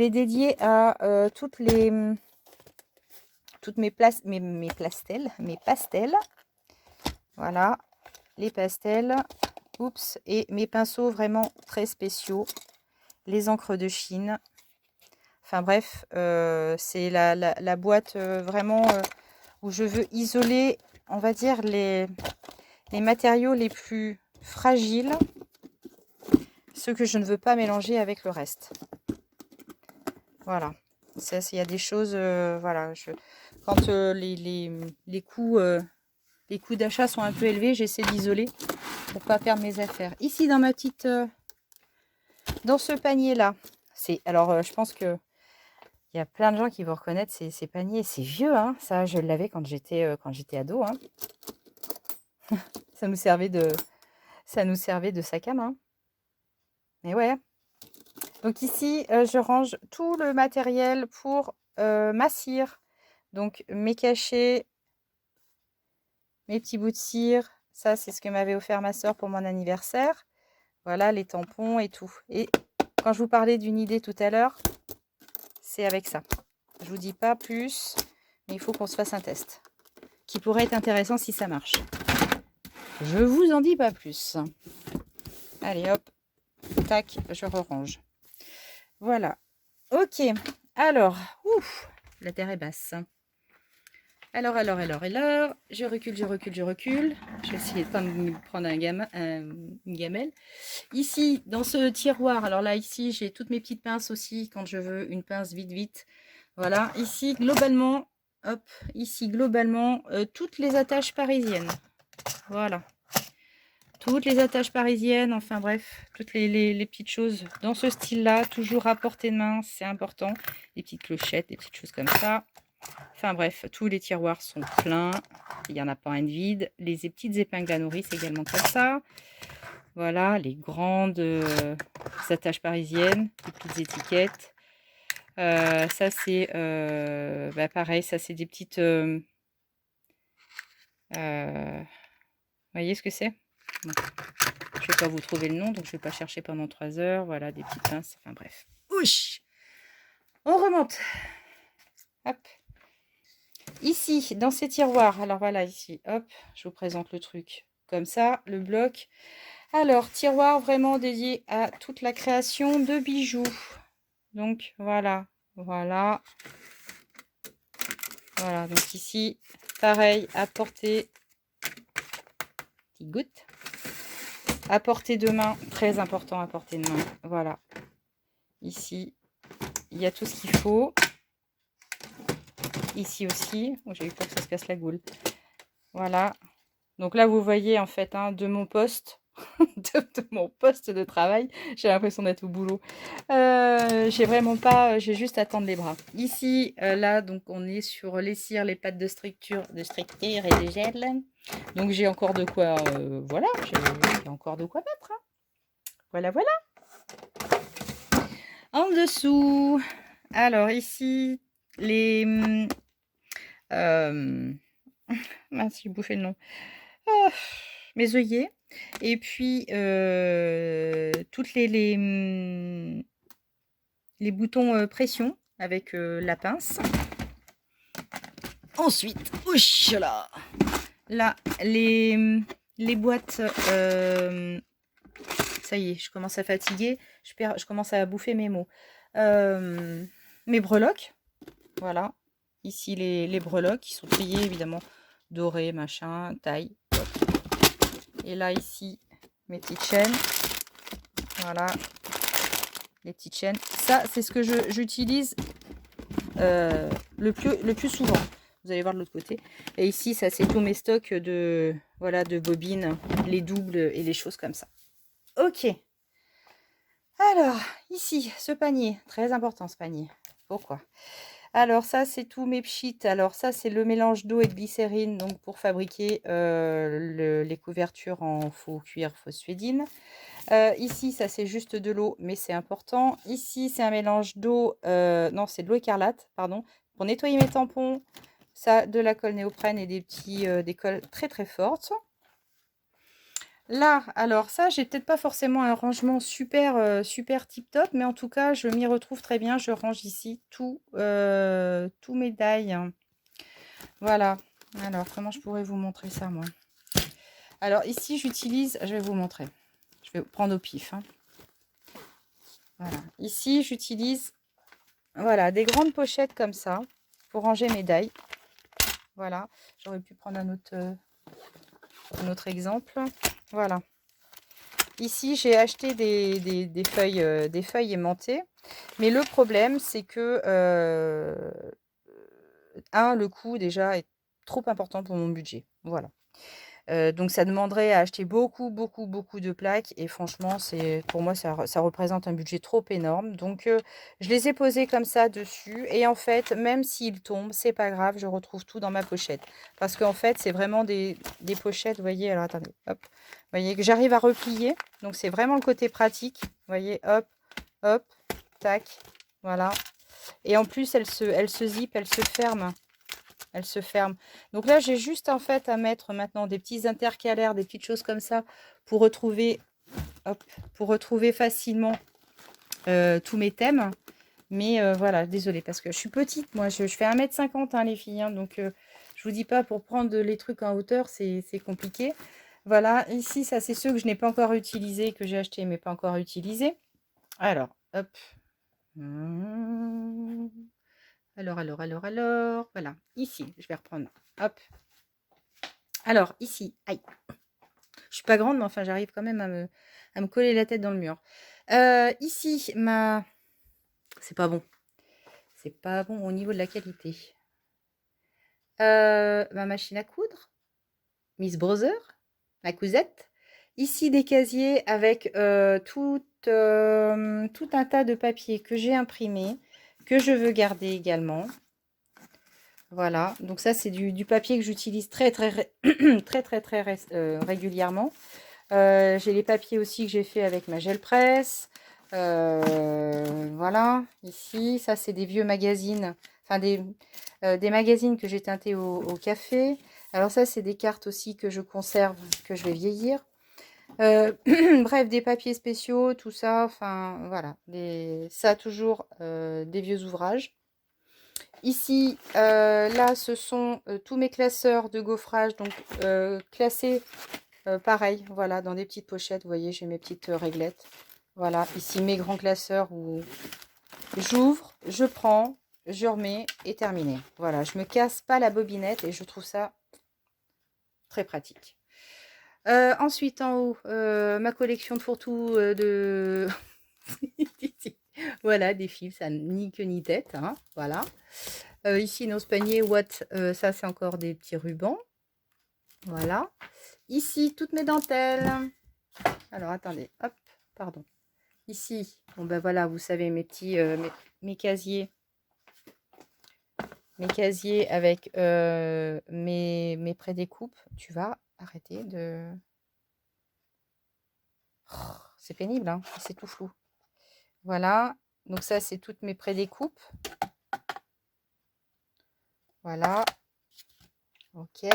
est dédiée à toutes mes pastels. Voilà, les pastels. Oups, et mes pinceaux vraiment très spéciaux. Les encres de Chine. Enfin bref, c'est la boîte vraiment où je veux isoler, on va dire, les matériaux les plus fragiles. Ceux que je ne veux pas mélanger avec le reste. Voilà. Il y a des choses, voilà. Quand les coûts d'achat sont un peu élevés, j'essaie d'isoler pour pas perdre mes affaires. Ici, dans ma petite, dans ce panier-là, alors je pense que il y a plein de gens qui vont reconnaître ces paniers. C'est vieux, hein. Ça, je l'avais quand j'étais ado. Hein. Ça nous servait de sac à main. Mais ouais. Donc ici, je range tout le matériel pour ma cire. Donc mes cachets, mes petits bouts de cire. Ça, c'est ce que m'avait offert ma soeur pour mon anniversaire. Voilà, les tampons et tout. Et quand je vous parlais d'une idée tout à l'heure, c'est avec ça. Je vous dis pas plus, mais il faut qu'on se fasse un test. Qui pourrait être intéressant si ça marche. Je vous en dis pas plus. Allez hop, tac, je range. Voilà. Ok. Alors, ouf, la terre est basse. Alors. Je recule. Je vais essayer de pas me prendre une gamelle. Ici, dans ce tiroir, alors là, ici, j'ai toutes mes petites pinces aussi, quand je veux une pince vite. Voilà. Ici, globalement, hop, toutes les attaches parisiennes. Voilà. Toutes les attaches parisiennes, enfin bref, toutes les petites choses dans ce style-là, toujours à portée de main, c'est important. Les petites clochettes, des petites choses comme ça. Enfin bref, tous les tiroirs sont pleins, il n'y en a pas un de vide. Les petites épingles à nourrice également comme ça. Voilà, les grandes attaches parisiennes, les petites étiquettes. Ça c'est, pareil, ça c'est des petites... vous voyez ce que c'est? Bon. Je ne vais pas vous trouver le nom, donc je ne vais pas chercher pendant 3 heures. Voilà, des petites pinces, enfin bref. Ouch! On remonte. Hop. Ici, dans ces tiroirs, alors voilà, ici, hop, je vous présente le truc comme ça, le bloc. Alors, tiroir vraiment dédié à toute la création de bijoux. Donc, voilà. Voilà, donc ici, pareil, à portée, petite goutte. À portée de main, très important à portée de main. Voilà. Ici, il y a tout ce qu'il faut. Ici aussi. Oh, j'ai eu peur que ça se casse la goule. Voilà. Donc là, vous voyez, en fait, hein, de mon poste, de mon poste de travail, j'ai l'impression d'être au boulot. J'ai vraiment pas... J'ai juste à tendre les bras. Ici, là, donc, on est sur les cires, les pâtes de structure et de gel. Donc, j'ai encore de quoi... voilà, j'ai encore de quoi mettre. Hein. Voilà. En dessous, alors ici, les... mince, j'ai bouffé le nom. Mes œillets. Et puis, toutes les boutons pression avec la pince. Ensuite, là, les boîtes... ça y est, je commence à fatiguer. Je commence à bouffer mes mots. Mes breloques. Voilà. Ici, les breloques qui sont pliées, évidemment, dorées, machin, taille. Et là, ici, mes petites chaînes. Voilà. Les petites chaînes. Ça, c'est ce que j'utilise le plus souvent. Vous allez voir de l'autre côté. Et ici, ça, c'est tous mes stocks de, voilà, de bobines, les doubles et les choses comme ça. Ok. Alors, ici, ce panier. Très important, ce panier. Pourquoi? Alors, ça, c'est tous mes pchites. Alors, ça, c'est le mélange d'eau et de glycérine, donc pour fabriquer les couvertures en faux cuir phosphédine. Ici, ça, c'est juste de l'eau, mais c'est important. Ici, c'est un mélange d'eau, non, c'est de l'eau écarlate, pardon, pour nettoyer mes tampons. Ça, de la colle néoprène et des colles très, très fortes. Là, alors ça, j'ai peut-être pas forcément un rangement super, super tip top, mais en tout cas, je m'y retrouve très bien. Je range ici tous mes dailles. Voilà. Alors, comment je pourrais vous montrer ça, moi? Alors, ici, j'utilise... Je vais vous montrer. Je vais prendre au pif. Hein. Voilà. Ici, j'utilise voilà, des grandes pochettes comme ça pour ranger mes dailles. Voilà. J'aurais pu prendre un autre exemple. Voilà. Ici, j'ai acheté des feuilles aimantées. Mais le problème, c'est que, le coût déjà est trop important pour mon budget. Voilà. Donc ça demanderait à acheter beaucoup, beaucoup, beaucoup de plaques. Et franchement, pour moi, ça représente un budget trop énorme. Donc, je les ai posés comme ça dessus. Et en fait, même s'ils tombent, c'est pas grave, je retrouve tout dans ma pochette. Parce qu'en fait, c'est vraiment des pochettes, vous voyez, alors attendez, hop. Vous voyez que j'arrive à replier. Donc, c'est vraiment le côté pratique. Vous voyez, hop, hop, tac, voilà. Et en plus, elle se zip, elle se ferme. Elle se ferme. Donc là, j'ai juste en fait à mettre maintenant des petits intercalaires, des petites choses comme ça pour retrouver, hop, pour retrouver facilement tous mes thèmes. Mais voilà, désolée parce que je suis petite. Moi, je fais 1,50 m hein, les filles. Hein, donc, je vous dis pas, pour prendre les trucs en hauteur, c'est compliqué. Voilà, ici, ça, c'est ceux que je n'ai pas encore utilisés, que j'ai achetés mais pas encore utilisés. Alors, hop. Alors, voilà. Ici, je vais reprendre. Hop. Alors, ici, aïe. Je suis pas grande, mais enfin, j'arrive quand même à me coller la tête dans le mur. Ici, c'est pas bon. C'est pas bon au niveau de la qualité. Ma machine à coudre. Miss Brother. Ma cousette. Ici, des casiers avec tout un tas de papiers que j'ai imprimés, que je veux garder également. Voilà, donc ça c'est du papier que j'utilise très régulièrement. J'ai les papiers aussi que j'ai fait avec ma gel presse. Voilà, ici, ça c'est des vieux magazines, enfin des magazines que j'ai teintés au café. Alors ça c'est des cartes aussi que je conserve, que je vais vieillir. Bref, des papiers spéciaux, tout ça, enfin voilà, ça toujours des vieux ouvrages. Ici, là, ce sont tous mes classeurs de gaufrage, donc classés pareil, voilà, dans des petites pochettes. Vous voyez, j'ai mes petites réglettes. Voilà, ici mes grands classeurs où j'ouvre, je prends, je remets et terminé. Voilà, je me casse pas la bobinette et je trouve ça très pratique. Ensuite, en haut, ma collection de fourre-tout de... voilà, des fils, ça ni queue ni tête. Hein, voilà. Ici, dans ce panier, ça, c'est encore des petits rubans. Voilà. Ici, toutes mes dentelles. Alors, attendez. Hop, pardon. Ici, bon ben voilà, vous savez, mes petits... mes casiers. Mes casiers avec mes pré-découpes. Tu vas arrêter de... Oh, c'est pénible, hein, c'est tout flou. Voilà. Donc ça, c'est toutes mes pré-découpes. Voilà. Ok.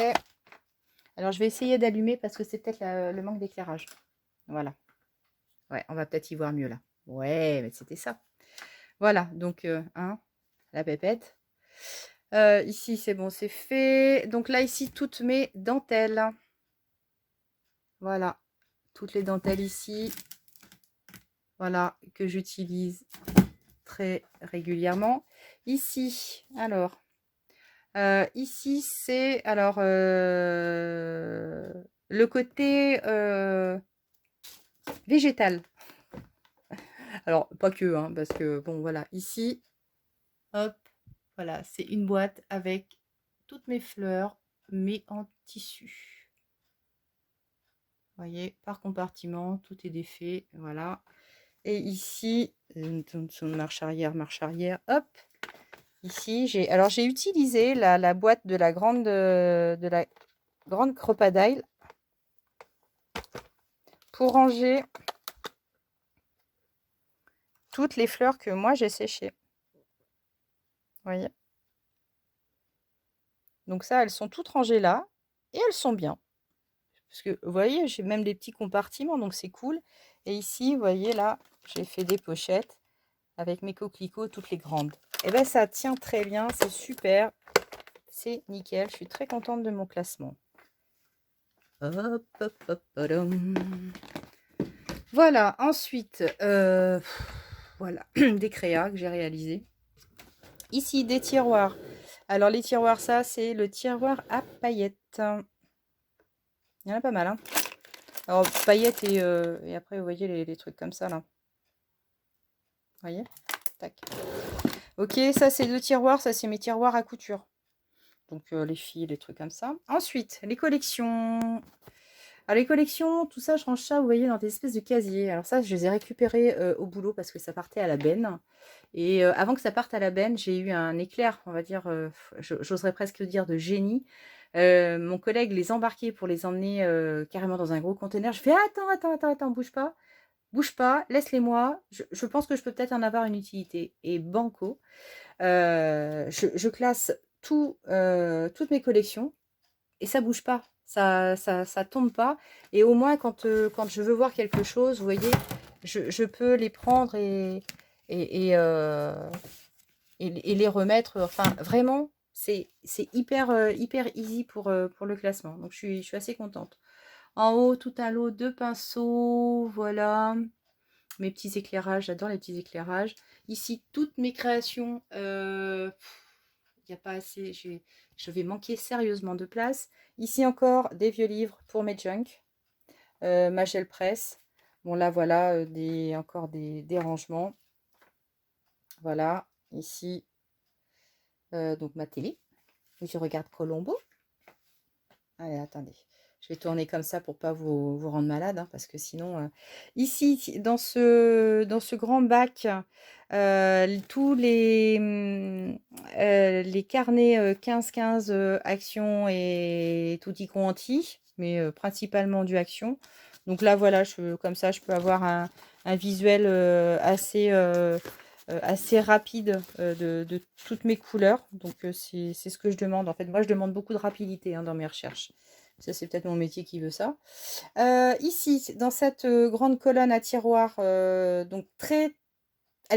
Alors, je vais essayer d'allumer parce que c'est peut-être le manque d'éclairage. Voilà. Ouais, on va peut-être y voir mieux là. Ouais, mais c'était ça. Voilà, donc, la pépette. Ici, c'est bon, c'est fait. Donc là, ici, toutes mes dentelles. Voilà. Toutes les dentelles ici. Voilà, que j'utilise très régulièrement. Ici, alors... ici, c'est alors le côté végétal. Alors, pas que, hein, parce que, bon, voilà, ici, hop, voilà, c'est une boîte avec toutes mes fleurs, mais en tissu. Vous voyez, par compartiment, tout est défait, voilà. Et ici, marche arrière, hop. Ici, j'ai utilisé la boîte de la grande Crocodile pour ranger toutes les fleurs que moi j'ai séchées. Vous voyez. Donc ça, elles sont toutes rangées là et elles sont bien. Parce que vous voyez, j'ai même des petits compartiments, donc c'est cool. Et ici, vous voyez là, j'ai fait des pochettes avec mes coquelicots, toutes les grandes. Et bien ça tient très bien, c'est super. C'est nickel, je suis très contente de mon classement. Hop, hop, hop, voilà, ensuite, voilà, des créas que j'ai réalisés. Ici, des tiroirs. Alors, les tiroirs, ça, c'est le tiroir à paillettes. Il y en a pas mal, hein. Alors, paillettes et après, vous voyez les trucs comme ça, là. Vous voyez? Tac. Ok, ça, c'est 2 tiroirs. Ça, c'est mes tiroirs à couture. Donc, les fils, les trucs comme ça. Ensuite, les collections. Alors, les collections, tout ça, je range ça, vous voyez, dans des espèces de casiers. Alors ça, je les ai récupérés au boulot parce que ça partait à la benne. Et avant que ça parte à la benne, j'ai eu un éclair, on va dire, j'oserais presque dire de génie. Mon collègue les embarquait pour les emmener carrément dans un gros conteneur. Je fais attends, bouge pas, laisse-les-moi. Je pense que je peux peut-être en avoir une utilité. Et banco, je classe toutes mes collections et ça bouge pas. Ça tombe pas. Et au moins, quand je veux voir quelque chose, vous voyez, je peux les prendre et, et, euh, et les remettre. Enfin, vraiment, c'est hyper easy pour le classement. Donc, je suis assez contente. En haut, tout un lot de pinceaux. Voilà. Mes petits éclairages. J'adore les petits éclairages. Ici, toutes mes créations. Il n'y a pas assez. Je vais manquer sérieusement de place. Ici encore, des vieux livres pour mes junk. Ma gel presse. Bon, là, voilà, encore des rangements. Voilà. Ici, donc ma télé. Où je regarde Colombo. Allez, attendez. Je vais tourner comme ça pour pas vous rendre malade, hein, parce que sinon... Ici, dans ce grand bac, tous les carnets 15-15 actions et tutti quanti, mais principalement du action. Donc là, voilà, comme ça, je peux avoir un visuel assez rapide de toutes mes couleurs. Donc, c'est ce que je demande. En fait, moi, je demande beaucoup de rapidité dans mes recherches. Ça, c'est peut-être mon métier qui veut ça. Ici, dans cette grande colonne à tiroirs, donc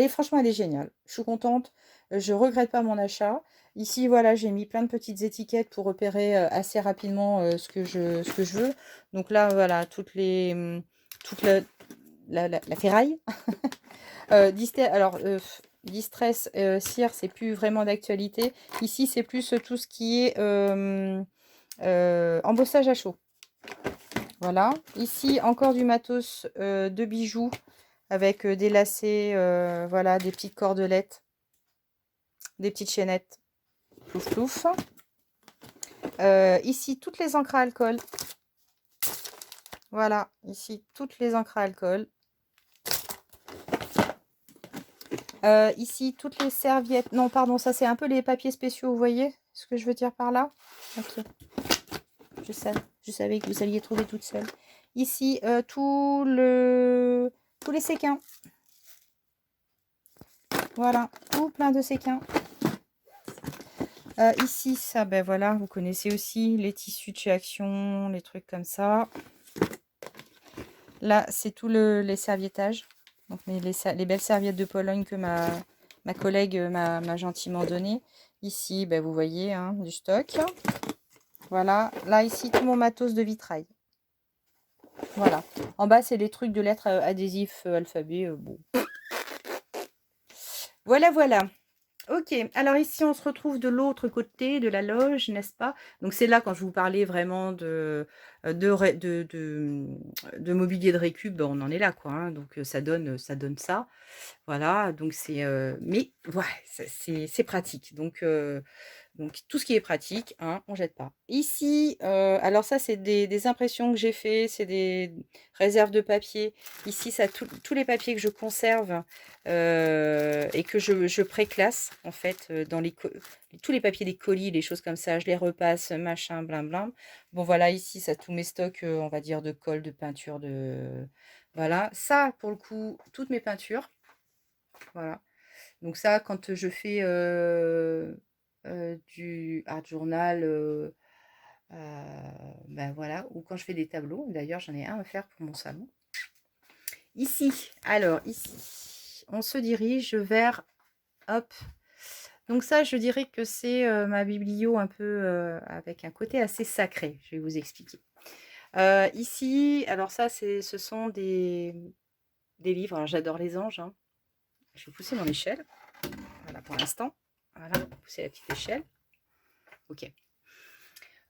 franchement, elle est géniale. Je suis contente. Je regrette pas mon achat. Ici, voilà, j'ai mis plein de petites étiquettes pour repérer assez rapidement ce que je veux. Donc là, voilà, toute la ferraille. Alors, Distress, cire, c'est plus vraiment d'actualité. Ici, c'est plus tout ce qui est embossage à chaud. Voilà. Ici, encore du matos de bijoux avec des lacets, voilà, des petites cordelettes, des petites chaînettes. Plouf, plouf. Ici, toutes les encres à alcool. Voilà, ici, toutes les encres à alcool. Ici, toutes les serviettes. Non, pardon, ça, c'est un peu les papiers spéciaux, vous voyez ce que je veux dire par là? Ok. Je savais que vous alliez trouver toute seule. Ici, tous les séquins. Voilà, tout plein de séquins. Ici, ça, ben voilà, vous connaissez aussi les tissus de chez Action, les trucs comme ça. Là, c'est tout les serviettages. Donc, les belles serviettes de Pologne que ma collègue m'a gentiment donné. Ici, ben, vous voyez, hein, du stock. Voilà. Là, ici, tout mon matos de vitrail. Voilà. En bas, c'est les trucs de lettres adhésifs alphabet. Bon. Voilà, voilà. Ok, alors ici on se retrouve de l'autre côté de la loge, n'est-ce pas? Donc c'est là quand je vous parlais vraiment de mobilier de récup, ben, on en est là quoi, hein. Donc ça donne ça. Voilà, donc mais ouais, c'est pratique. Donc Donc tout ce qui est pratique, hein, on jette pas. Ici, alors ça c'est des impressions que j'ai fait, c'est des réserves de papier. Ici, ça tous les papiers que je conserve, et que je préclasse en fait, dans tous les papiers des colis, les choses comme ça, je les repasse, machin, blin. Bon voilà, ici, ça tous mes stocks, on va dire de colle, de peinture, voilà. Ça, pour le coup, toutes mes peintures, voilà. Donc ça, quand je fais du art journal, ben voilà, ou quand je fais des tableaux, d'ailleurs j'en ai un à faire pour mon salon. Ici, alors ici, on se dirige vers, hop, donc ça je dirais que c'est ma biblio un peu avec un côté assez sacré, je vais vous expliquer. Ici, alors ça ce sont des livres, alors j'adore les anges, hein. Je vais pousser mon échelle. Voilà pour l'instant. Voilà, pousser la petite échelle. Ok.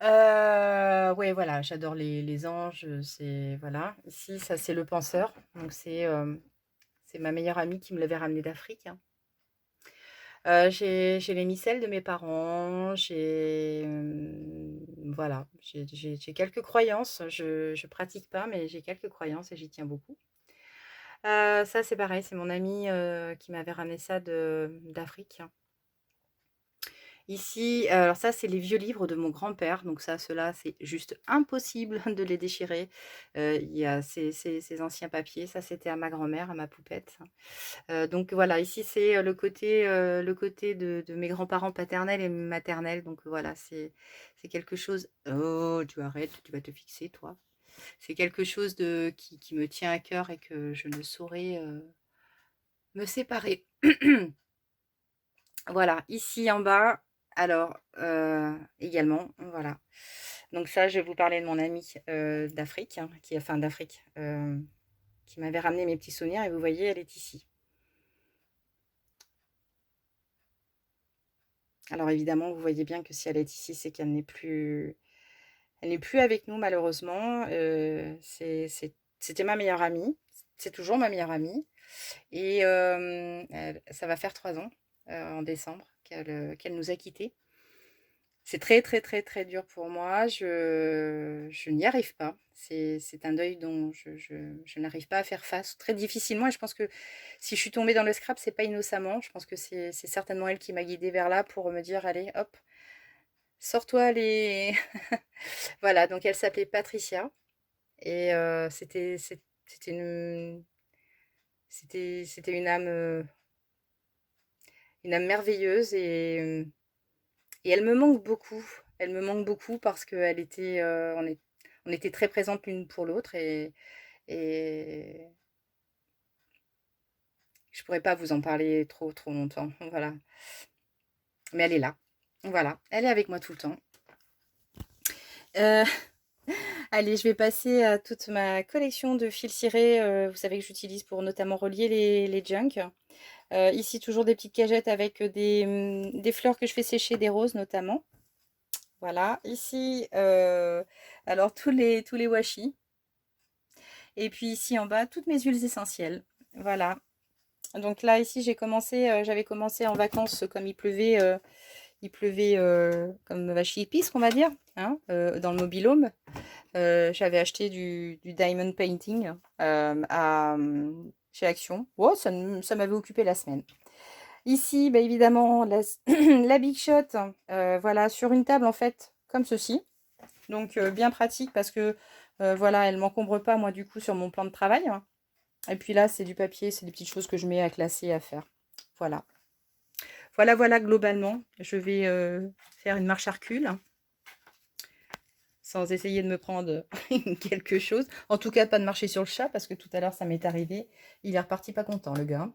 Ouais, voilà, j'adore les anges. C'est voilà. Ici, ça c'est le penseur. Donc c'est ma meilleure amie qui me l'avait ramené d'Afrique, hein. J'ai les micelles de mes parents. Voilà, j'ai quelques croyances. Je pratique pas, mais j'ai quelques croyances et j'y tiens beaucoup. Ça c'est pareil, c'est mon ami qui m'avait ramené ça d'Afrique. Ici, alors ça, c'est les vieux livres de mon grand-père. Donc ça, ceux-là, c'est juste impossible de les déchirer. Il y a ces anciens papiers. Ça, c'était à ma grand-mère, à ma poupette. Donc voilà, ici, c'est le côté de mes grands-parents paternels et maternels. Donc voilà, c'est quelque chose. Oh, tu arrêtes, tu vas te fixer, toi. C'est quelque chose qui me tient à cœur et que je ne saurais me séparer. Voilà, ici en bas, alors également, voilà. Donc ça, je vais vous parler de mon ami d'Afrique, hein, d'Afrique, qui m'avait ramené mes petits souvenirs et vous voyez, elle est ici. Alors évidemment, vous voyez bien que si elle est ici, c'est qu'elle elle n'est plus avec nous malheureusement. C'était ma meilleure amie, c'est toujours ma meilleure amie. Et ça va faire 3 ans en décembre qu'elle nous a quittés. C'est très, très, très, très dur pour moi. Je n'y arrive pas. C'est un deuil dont je n'arrive pas à faire face très difficilement. Et je pense que si je suis tombée dans le scrap, c'est pas innocemment. Je pense que c'est certainement elle qui m'a guidée vers là pour me dire, allez, hop, sors-toi les... Voilà, donc elle s'appelait Patricia. Et c'était c'était une âme merveilleuse. Et elle me manque beaucoup. Elle me manque beaucoup parce qu'elle était, on était très présentes l'une pour l'autre et je pourrais pas vous en parler trop, trop longtemps. Voilà. Mais elle est là. Voilà. Elle est avec moi tout le temps. Euh, allez, je vais passer à toute ma collection de fils cirés. Vous savez que j'utilise pour notamment relier les junks. Ici, toujours des petites cagettes avec des fleurs que je fais sécher, des roses notamment. Voilà, ici, alors tous les washi. Et puis ici en bas, toutes mes huiles essentielles. Voilà. Donc là, ici, j'avais commencé en vacances comme il pleuvait comme vache épice, on va dire, hein, dans le mobil-home. J'avais acheté du diamond painting chez Action. Oh, ça m'avait occupé la semaine. Ici, bah, évidemment, la Big Shot, voilà, sur une table en fait, comme ceci. Donc bien pratique parce que voilà, elle m'encombre pas moi du coup sur mon plan de travail. Et puis là, c'est du papier, c'est des petites choses que je mets à classer, à faire. Voilà. Voilà, globalement. Je vais faire une marche à recul sans essayer de me prendre quelque chose. En tout cas, pas de marcher sur le chat parce que tout à l'heure, ça m'est arrivé. Il est reparti pas content, le gars.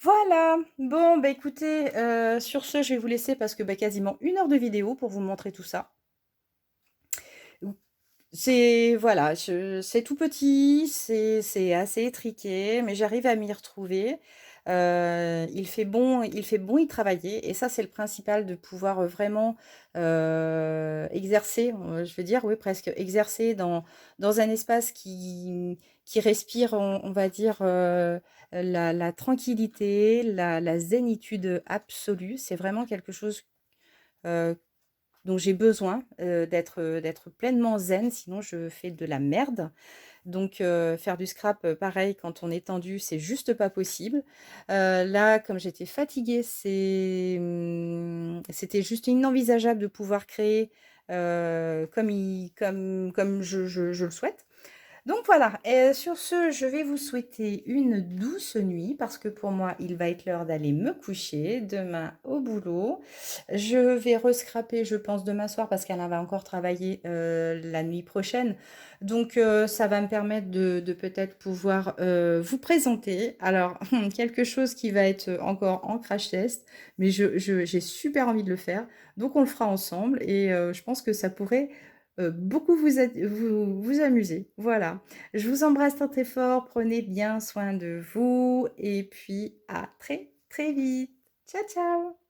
Voilà. Bon, bah écoutez, sur ce, je vais vous laisser parce que bah, quasiment 1 heure de vidéo pour vous montrer tout ça. C'est voilà, c'est tout petit, c'est assez étriqué, mais j'arrive à m'y retrouver. Il fait bon y travailler et ça, c'est le principal de pouvoir, vraiment, exercer, je veux dire, oui, presque exercer dans un espace qui respire, on va dire, la tranquillité, la zénitude absolue. C'est vraiment quelque chose euh, dont j'ai besoin d'être pleinement zen, sinon je fais de la merde. Donc faire du scrap, pareil, quand on est tendu, c'est juste pas possible. Là, comme j'étais fatiguée, c'était juste inenvisageable de pouvoir créer comme je le souhaite. Donc voilà, et sur ce, je vais vous souhaiter une douce nuit parce que pour moi, il va être l'heure d'aller me coucher demain au boulot. Je vais rescraper, je pense, demain soir parce qu'Alain va encore travailler la nuit prochaine. Donc ça va me permettre de peut-être pouvoir vous présenter. Alors, quelque chose qui va être encore en crash test, mais j'ai super envie de le faire. Donc on le fera ensemble et je pense que ça pourrait beaucoup vous amuser. Voilà. Je vous embrasse très très fort. Prenez bien soin de vous et puis à très très vite. Ciao ciao.